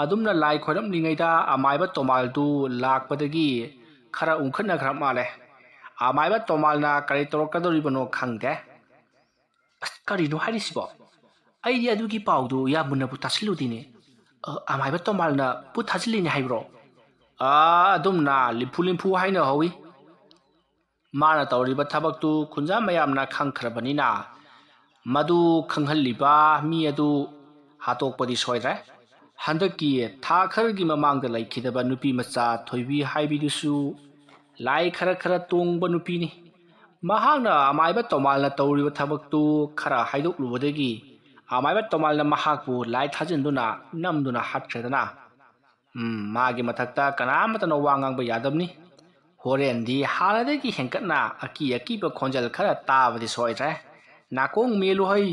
ꯑꯗꯨꯝꯅ ꯂꯥꯏ ꯈꯣꯏꯔꯝꯂꯤꯉꯩꯗ ꯑꯃꯥꯏꯕ ꯇꯣꯃꯥꯜꯗꯨ ꯂꯥꯛꯄꯗꯒꯤ ꯈꯔ ꯎꯪꯈꯠꯅꯈ꯭ꯔ ꯃꯥꯜꯂꯦ ꯑꯃꯥꯏꯕ ꯇꯣꯃꯥꯜꯅ ꯀꯔꯤ ꯇꯧꯔꯛꯀꯗꯧꯔꯤꯕꯅꯣ ꯈꯪꯗꯦ ꯑꯁ ꯀꯔꯤꯅꯣ ꯍꯥꯏꯔꯤꯁꯤꯕꯣ ꯑꯩꯗꯤ ꯑꯗꯨꯒꯤ ꯄꯥꯎꯗꯨ ꯌꯥꯝ ꯃꯨꯟꯅꯕꯨ ꯇꯥꯁꯤꯜꯂꯨꯗꯦꯅꯦ ꯑꯃꯥꯏꯕ ꯇꯣꯃꯥꯜꯅ ꯄꯨꯠ ꯊꯥꯖꯤꯜꯂꯤꯅꯦ ꯍꯥꯏꯕ꯭ꯔꯣ ꯑꯗꯨꯝꯅ ꯂꯤꯝꯐꯨ ꯍꯥꯏꯅꯍꯧꯋꯤ ꯃꯥꯅ ꯇꯧꯔꯤꯕ ꯊꯕꯛꯇꯨ ꯈꯨꯟꯖꯥ ꯃꯌꯥꯝꯅ ꯈꯪꯈ꯭ꯔꯕꯅꯤꯅ ꯃꯗꯨ ꯈꯪꯍꯜꯂꯤꯕ ꯃꯤ ꯑꯗꯨ ꯍꯥꯠꯇꯣꯛꯄꯗꯤ ꯁꯣꯏꯗ꯭ꯔꯦ ꯍꯟꯗꯛꯀꯤ ꯊꯥ ꯈꯔꯒꯤ ꯃꯃꯥꯡꯗ ꯂꯩꯈꯤꯗꯕ ꯅꯨꯄꯤ ꯃꯆꯥ ꯊꯣꯏꯕꯤ ꯍꯥꯏꯕꯤꯗꯨꯁꯨ ꯂꯥꯏ ꯈꯔ ꯇꯣꯡꯕ ꯅꯨꯄꯤꯅꯤ ꯃꯍꯥꯛꯅ ꯑꯃꯥꯏꯕ ꯇꯣꯃꯥꯜꯅ ꯇꯧꯔꯤꯕ ꯊꯕꯛꯇꯨ ꯈꯔ ꯍꯥꯏꯗꯣꯛꯂꯨꯕꯗꯒꯤ ꯑꯃꯥꯏꯕ ꯇꯣꯃꯥꯜꯅ ꯃꯍꯥꯛꯄꯨ ꯂꯥꯏ ꯊꯥꯖꯤꯟꯗꯨꯅ ꯅꯝꯗꯨꯅ ꯍꯥꯠꯈ꯭ꯔꯦꯗꯅ ꯃꯥꯒꯤ ꯃꯊꯛꯇ ꯀꯅꯥꯃꯇꯅ ꯋꯥ ꯉꯥꯡꯕ ꯌꯥꯗꯕꯅꯤ ꯍꯣꯔꯦꯟꯗꯤ ꯍꯥꯟꯅꯗꯒꯤ ꯍꯦꯟꯀꯠꯅ ꯑꯀꯤꯕ ꯈꯣꯟꯖꯦꯜ ꯈꯔ ꯇꯥꯕꯗꯤ ꯁꯣꯏꯗ꯭ꯔꯦ ꯅꯥꯀꯣꯡ ꯃꯦꯜꯂꯨꯍꯩ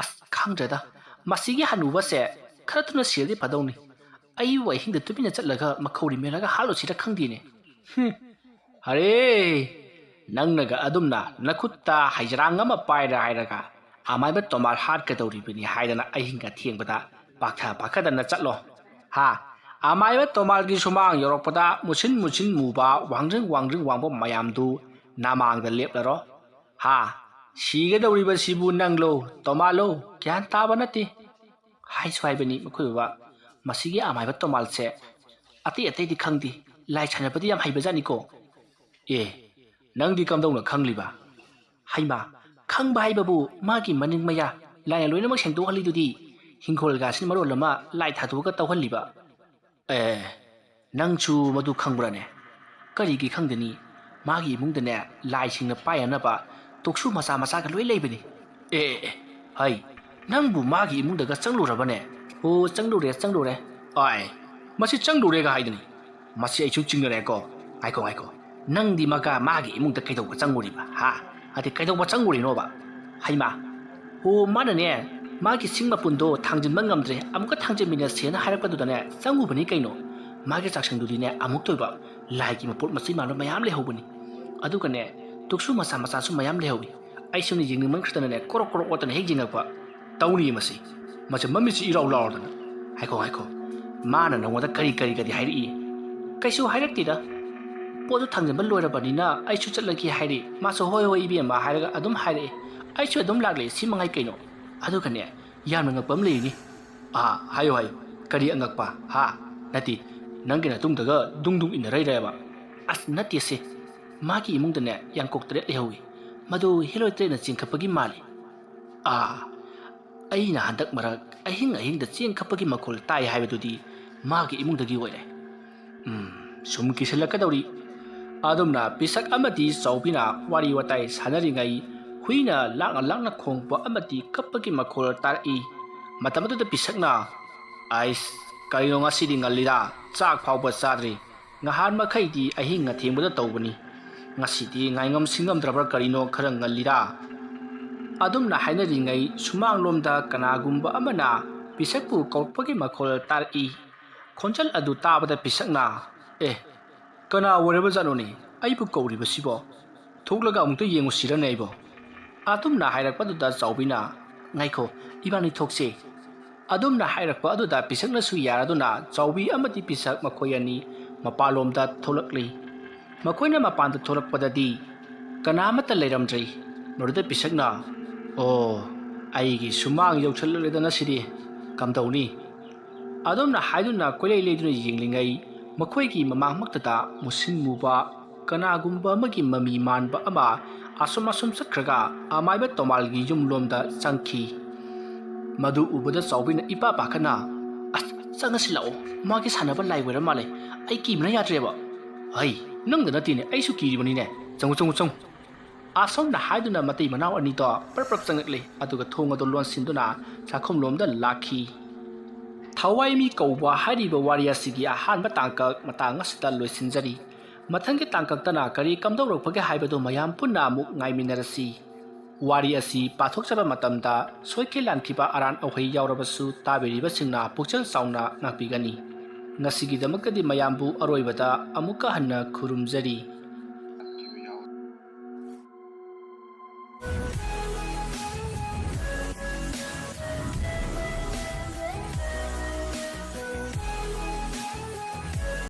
ꯑꯁ ꯈꯪꯗ꯭ꯔꯦꯗ ꯃꯁꯤꯒꯤ ꯍꯅꯨꯕꯁꯦ ꯈꯔ ꯊꯨꯅ ꯁꯤꯔꯗꯤ ꯐꯗꯧꯅꯤ ꯑꯌꯨꯛ ꯑꯍꯤꯡꯗ ꯇꯨꯃꯤꯟꯅ ꯆꯠꯂꯒ ꯃꯈꯧꯔꯤ ꯃꯦꯜꯂꯒ ꯍꯥꯠꯂꯨꯁꯤꯔ ꯈꯪꯗꯦꯅꯦ ꯑꯔꯦ ꯅꯪꯅꯒ ꯑꯗꯨꯝꯅ ꯅꯈꯨꯠꯇ ꯍꯩꯖꯔꯥꯡ ꯑꯃ ꯄꯥꯏꯔ ꯍꯥꯏꯔꯒ ꯑꯃꯥꯏꯕ ꯇꯣꯃꯥꯜ ꯍꯥꯠꯀꯗꯧꯔꯤꯕꯅꯤ ꯍꯥꯏꯗꯅ ꯑꯍꯤꯡꯒ ꯊꯦꯡꯕꯗ ꯄꯥꯈꯗꯅ ꯆꯠꯂꯣ ꯑꯃꯥꯏꯕ ꯇꯣꯃꯥꯜꯒꯤ ꯁꯨꯃꯥꯡ ꯌꯧꯔꯛꯄꯗ ꯃꯨꯁꯤꯟ ꯃꯨꯕ ꯋꯥꯡꯖꯤꯡ ꯋꯥꯡꯕ ꯃꯌꯥꯝꯗꯨ ꯅꯃꯥꯡꯗ ꯂꯦꯞꯂꯔꯣ ꯁꯤꯒꯗꯧꯔꯤꯕꯁꯤꯕꯨ ꯅꯪꯂꯣ ꯇꯣꯃꯥꯜꯂꯣ ꯒ꯭ꯌꯥꯟ ꯇꯥꯕ ꯅꯠꯇꯦ ꯍꯥꯏꯁꯨ ꯍꯥꯏꯕꯅꯤ ꯃꯈꯣꯏ ꯕꯕꯥ ꯃꯁꯤꯒꯤ ꯑꯃꯥꯏꯕ ꯇꯣꯃꯥꯜꯁꯦ ꯑꯇꯩꯗꯤ ꯈꯪꯗꯦ ꯂꯥꯏ ꯁꯥꯟꯅꯕꯗꯤ ꯌꯥꯝ ꯍꯩꯕꯖꯥꯠꯅꯤꯀோ ꯅꯪꯗꯤ ꯀꯝꯗꯧꯅ ꯈꯪꯂꯤꯕ ꯍꯩꯃꯥ ꯈꯪꯕ ꯍꯥꯏꯕꯕꯨ ꯃꯥꯒꯤ ꯃꯅꯤꯡ ꯃꯌꯥ ꯂꯥꯏꯅ ꯂꯣꯏꯅꯃꯛ ꯁꯦꯡꯗꯣꯛꯍꯜꯂꯤꯗꯨꯗꯤ ꯍꯤꯡꯈꯣꯜꯒꯥꯁꯤꯅ ꯃꯔꯣꯜ ꯑꯃ ꯂꯥꯏ ꯊꯥꯗꯣꯛꯑꯒ ꯇꯧꯍꯜꯂꯤꯕ ꯅꯪꯁꯨ ꯃꯗꯨ ꯈꯪꯕ꯭ꯔꯥꯅꯦ ꯀꯔꯤꯒꯤ ꯈꯪꯗꯅꯤ ꯃꯥꯒꯤ ꯏꯃꯨꯡꯗꯅꯦ ꯂꯥꯏꯁꯤꯡꯅ ꯄꯥꯏꯅꯅꯕ ꯇꯣꯛꯁꯨ ꯃꯆꯥꯒ ꯂꯣꯏ ꯂꯩꯕꯅꯤ ꯍꯩ ꯅꯪꯕꯨ ꯃꯥꯒꯤ ꯏꯃꯨꯡꯗꯒ ꯆꯪꯂꯨꯔꯕꯅꯦ ꯆꯪꯂꯨꯔꯦ ꯃꯁꯤ ꯆꯪꯂꯨꯔꯦꯒ ꯍꯥꯏꯗꯅꯤ ꯃꯁꯤ ꯑꯩꯁꯨ ꯆꯤꯡꯅꯔꯦꯀꯣ ꯉꯥꯏꯈꯣ ꯅꯪꯗꯤ ꯃꯥꯒꯤ ꯏꯃꯨꯡꯗ ꯀꯩꯗꯧꯕ ꯆꯪꯉꯨꯔꯤꯕ ꯀꯩꯗꯧꯕ ꯆꯪꯉꯨꯔꯤꯅꯣꯕ ꯍꯩꯃꯥ ꯃꯥꯅꯅꯦ ꯃꯥꯒꯤ ꯁꯤꯡ ꯃꯄꯨꯟꯗꯣ ꯊꯥꯡꯖꯤꯟꯕ ꯉꯝꯗ꯭ꯔꯦ ꯑꯃꯨꯛꯀ ꯊꯥꯡꯖꯤꯟꯃꯤꯟꯅꯁꯦꯅ ꯍꯥꯏꯔꯛꯄꯗꯨꯗꯅꯦ ꯆꯪꯉꯨꯕꯅꯤ ꯀꯩꯅꯣ ꯃꯥꯒꯤ ꯆꯥꯛꯁꯪꯗꯨꯗꯤꯅꯦ ꯑꯃꯨꯛ ꯇꯣꯏꯕ ꯂꯥꯏꯒꯤ ꯃꯄꯣꯠ ꯃꯆꯩ ꯃꯥꯟꯕ ꯃꯌꯥꯝ ꯂꯩꯍꯧꯕꯅꯤ ꯑꯗꯨꯒꯅꯦ ꯇꯨꯛꯁꯨ ꯃꯆꯥꯁꯨ ꯃꯌꯥꯝ ꯂꯩꯍꯧꯏ ꯑꯩꯁꯨꯅ ꯌꯦꯡꯅꯤꯡꯃꯟꯈ꯭ꯔꯗꯅꯅꯦ ꯀꯣꯔꯣꯛ ꯑꯣꯠꯇꯅ ꯍꯦꯛ ꯌꯦꯡꯉꯛꯄ ꯇꯧꯅꯤ ꯃꯁꯤ ꯃꯃꯤꯠꯁꯤ ꯏꯔꯥꯎ ꯂꯥꯎꯔꯗꯅ ꯉꯥꯏꯈꯣ ꯃꯥꯅ ꯅꯉꯣꯟꯗ ꯀꯔꯤ ꯍꯥꯏꯔꯛꯏ ꯀꯩꯁꯨ ꯍꯥꯏꯔꯛꯇꯦꯗ ꯄꯣꯠꯇꯨ ꯊꯥꯡꯖꯤꯟꯕ ꯂꯣꯏꯔꯕꯅꯤꯅ ꯑꯩꯁꯨ ꯆꯠꯂꯒꯦ ꯍꯥꯏꯔꯛꯏ ꯃꯥꯁꯨ ꯍꯣꯏ ꯏꯕꯦꯝꯃ ꯍꯥꯏꯔꯒ ꯑꯗꯨꯝ ꯍꯥꯏꯔꯛꯑꯦ ꯑꯩꯁꯨ ꯑꯗꯨꯝ ꯂꯥꯛꯂꯦ ꯁꯤ ꯃꯉꯥꯏ ꯀꯩꯅꯣ ꯑꯗꯨꯒꯅꯦ ꯌꯥꯝꯅ ꯉꯛꯄ ꯑꯃ ꯂꯩꯔꯤꯅꯤ ꯍꯥꯏꯌꯣ ꯀꯔꯤ ꯑꯉꯛꯄ ꯅꯠꯇꯦ ꯅꯪꯒꯤ ꯅꯇꯨꯡꯗꯒ ꯗꯨꯡ ꯏꯟꯅꯔꯩꯔꯦꯕ ꯑꯁ ꯅꯠꯇꯦꯁꯦ ꯃꯥꯒꯤ ꯏꯃꯨꯡꯗꯅꯦ ꯌꯥꯡꯀꯣꯛ 3 ꯂꯩꯍꯧꯏ ꯃꯗꯨ ꯍꯦꯂꯣꯏ 3ꯅ ꯆꯦꯟꯈꯠꯄꯒꯤ ꯃꯥꯜꯂꯤ ꯑꯩꯅ ꯍꯟꯗꯛ ꯃꯔꯛ ꯑꯍꯤꯡꯗ ꯆꯦꯡ ꯈꯞꯄꯒꯤ ꯃꯈꯣꯜ ꯇꯥꯏ ꯍꯥꯏꯕꯗꯨꯗꯤ ꯃꯥꯒꯤ ꯏꯃꯨꯡꯗꯒꯤ ꯑꯣꯏꯔꯦ ꯁꯨꯝ ꯀꯤꯁꯤꯜꯂꯛꯀꯗꯧꯔꯤ ꯑꯗꯨꯝꯅ ꯄꯤꯁꯛ ꯑꯃꯗꯤ ꯆꯥꯎꯕꯤꯅ ꯋꯥꯔꯤ ꯋꯥꯇꯥꯏ ꯁꯥꯟꯅꯔꯤꯉꯩ ꯍꯨꯏꯅ ꯂꯥꯛꯅ ꯈꯣꯡꯕ ꯑꯃꯗꯤ ꯀꯞꯄꯒꯤ ꯃꯈꯣꯜ ꯇꯥꯔꯛꯏ ꯃꯇꯝ ꯑꯗꯨꯗ ꯄꯤꯁꯛꯅ ꯀꯔꯤꯅꯣ ꯉꯁꯤꯗꯤ ꯉꯜꯂꯤꯗ ꯆꯥꯛ ꯐꯥꯎꯕ ꯆꯥꯗ꯭ꯔꯤ ꯉꯍꯥꯟ ꯃꯈꯩꯗꯤ ꯑꯍꯤꯡ ꯑꯊꯦꯡꯕꯗ ꯇꯧꯕꯅꯤ ꯉꯁꯤꯗꯤ ꯉꯥꯏꯉꯝ ꯁꯤꯡꯉꯝꯗ꯭ꯔꯕ꯭ꯔꯥ ꯀꯔꯤꯅꯣ ꯈꯔ ꯉꯜꯂꯤꯗ ꯑꯗꯨꯝꯅ ꯍꯥꯏꯅꯔꯤꯉꯩ ꯁꯨꯃꯥꯡꯂꯣꯝꯗ ꯀꯅꯥꯒꯨꯝꯕ ꯑꯃꯅ ꯄꯤꯁꯛꯄꯨ ꯀꯧꯔꯛꯄꯒꯤ ꯃꯈꯣꯜ ꯇꯥꯔꯛꯏ ꯈꯣꯟꯖꯦꯜ ꯑꯗꯨ ꯇꯥꯕꯗ ꯄꯤꯁꯛꯅ ꯀꯅꯥ ꯑꯣꯏꯔꯕꯖꯥꯠꯅꯣꯅꯦ ꯑꯩꯕꯨ ꯀꯧꯔꯤꯕꯁꯤꯕꯣ ꯊꯣꯛꯂꯒ ꯑꯃꯨꯛꯇ ꯌꯦꯡꯉꯨꯁꯤꯔꯅꯦ ꯑꯩꯕꯣ ꯑꯗꯨꯝꯅ ꯍꯥꯏꯔꯛꯄꯗꯨꯗ ꯆꯥꯎꯕꯤꯅ ꯉꯥꯏꯈꯣ ꯏꯕꯥꯅꯤ ꯊꯣꯛꯁꯦ ꯑꯗꯨꯝꯅ ꯍꯥꯏꯔꯛꯄ ꯑꯗꯨꯗ ꯄꯤꯁꯛꯅꯁꯨ ꯌꯥꯔꯗꯨꯅ ꯆꯥꯎꯕꯤ ꯑꯃꯗꯤ ꯄꯤꯁꯛ ꯃꯈꯣꯏ ꯑꯅꯤ ꯃꯄꯥꯟꯂꯣꯝꯗ ꯊꯣꯛꯂꯛꯂꯤ ꯃꯈꯣꯏꯅ ꯃꯄꯥꯟꯗ ꯊꯣꯛꯂꯛꯄꯗꯗꯤ ꯀꯅꯥꯃꯠꯇ ꯂꯩꯔꯝꯗ꯭ꯔꯤ ꯃꯗꯨꯗ ꯄꯤꯁꯛꯅ ꯑꯩꯒꯤ ꯁꯨꯃꯥꯡ ꯌꯧꯁꯜꯂꯛꯂꯦꯗꯅ ꯁꯤꯗꯤ ꯀꯝꯗꯧꯅꯤ ꯑꯗꯨꯝꯅ ꯍꯥꯏꯗꯨꯅ ꯀꯣꯏꯂꯩ ꯂꯩꯗꯨꯅ ꯌꯦꯡꯂꯤꯉꯩ ꯃꯈꯣꯏꯒꯤ ꯃꯃꯥꯡꯃꯛꯇꯗ ꯃꯨꯁꯤꯟ ꯃꯨꯕ ꯀꯅꯥꯒꯨꯝꯕ ꯑꯃꯒꯤ ꯃꯃꯤ ꯃꯥꯟꯕ ꯑꯃ ꯑꯁꯨꯝ ꯆꯠꯈ꯭ꯔꯒ ꯑꯃꯥꯏꯕ ꯇꯣꯃꯥꯜꯒꯤ ꯌꯨꯝꯂꯣꯝꯗ ꯆꯪꯈꯤ ꯃꯗꯨ ꯎꯕꯗ ꯆꯥꯎꯕꯤꯅ ꯏꯄꯥ ꯄꯥꯈꯠꯅ ꯆꯪꯉꯁꯤ ꯂꯥꯛꯑꯣ ꯃꯥꯒꯤ ꯁꯥꯟꯅꯕ ꯂꯥꯏ ꯑꯣꯏꯔ ꯃꯥꯜꯂꯦ ꯑꯩ ꯀꯤꯕꯅ ꯌꯥꯗ꯭ꯔꯦꯕ ꯍꯩ ꯅꯪꯗ ꯅꯠꯇꯦꯅꯦ ꯑꯩꯁꯨ ꯀꯤꯔꯤꯕꯅꯤꯅꯦ ꯆꯪꯉꯨ ꯑꯁꯣꯝꯅ ꯍꯥꯏꯗꯨꯅ ꯃꯇꯩ ꯃꯅꯥꯎ ꯑꯅꯤꯗꯣ ꯄ꯭ꯔꯞ ꯆꯪꯉꯛꯂꯤ ꯑꯗꯨꯒ ꯊꯣꯡ ꯑꯗꯨ ꯂꯣꯟꯁꯤꯟꯗꯨꯅ ꯆꯥꯛꯈꯨꯝꯂꯣꯝꯗ ꯂꯥꯛꯈꯤ ꯊꯋꯥꯏꯃꯤ ꯀꯧꯕ ꯍꯥꯏꯔꯤꯕ ꯋꯥꯔꯤ ꯑꯁꯤꯒꯤ ꯑꯍꯥꯟꯕ ꯇꯥꯡꯀꯛ ꯃꯇꯥꯡ ꯑꯁꯤꯗ ꯂꯣꯏꯁꯤꯟꯖꯔꯤ ꯃꯊꯪꯒꯤ ꯇꯥꯡꯀꯛꯇꯅ ꯀꯔꯤ ꯀꯝꯗꯧꯔꯛꯄꯒꯦ ꯍꯥꯏꯕꯗꯨ ꯃꯌꯥꯝ ꯄꯨꯟꯅ ꯑꯃꯨꯛ ꯉꯥꯏꯃꯤꯟꯅꯔꯁꯤ ꯋꯥꯔꯤ ꯑꯁꯤ ꯄꯥꯊꯣꯛꯆꯕ ꯃꯇꯝꯗ ꯁꯣꯏꯈꯤ ꯂꯥꯟꯈꯤꯕ ꯑꯔꯥꯟ ꯑꯍꯩ ꯌꯥꯎꯔꯕꯁꯨ ꯇꯥꯕꯤꯔꯤꯕꯁꯤꯡꯅ ꯄꯨꯛꯆꯦꯜ ꯆꯥꯎꯅ ꯉꯥꯛꯄꯤꯒꯅꯤ ꯉꯁꯤꯒꯤꯗꯃꯛꯇꯗꯤ ꯃꯌꯥꯝꯕꯨ ꯑꯔꯣꯏꯕꯗ ꯑꯃꯨꯛꯀ ꯍꯟꯅ ꯈꯨꯔꯨꯝꯖꯔꯤ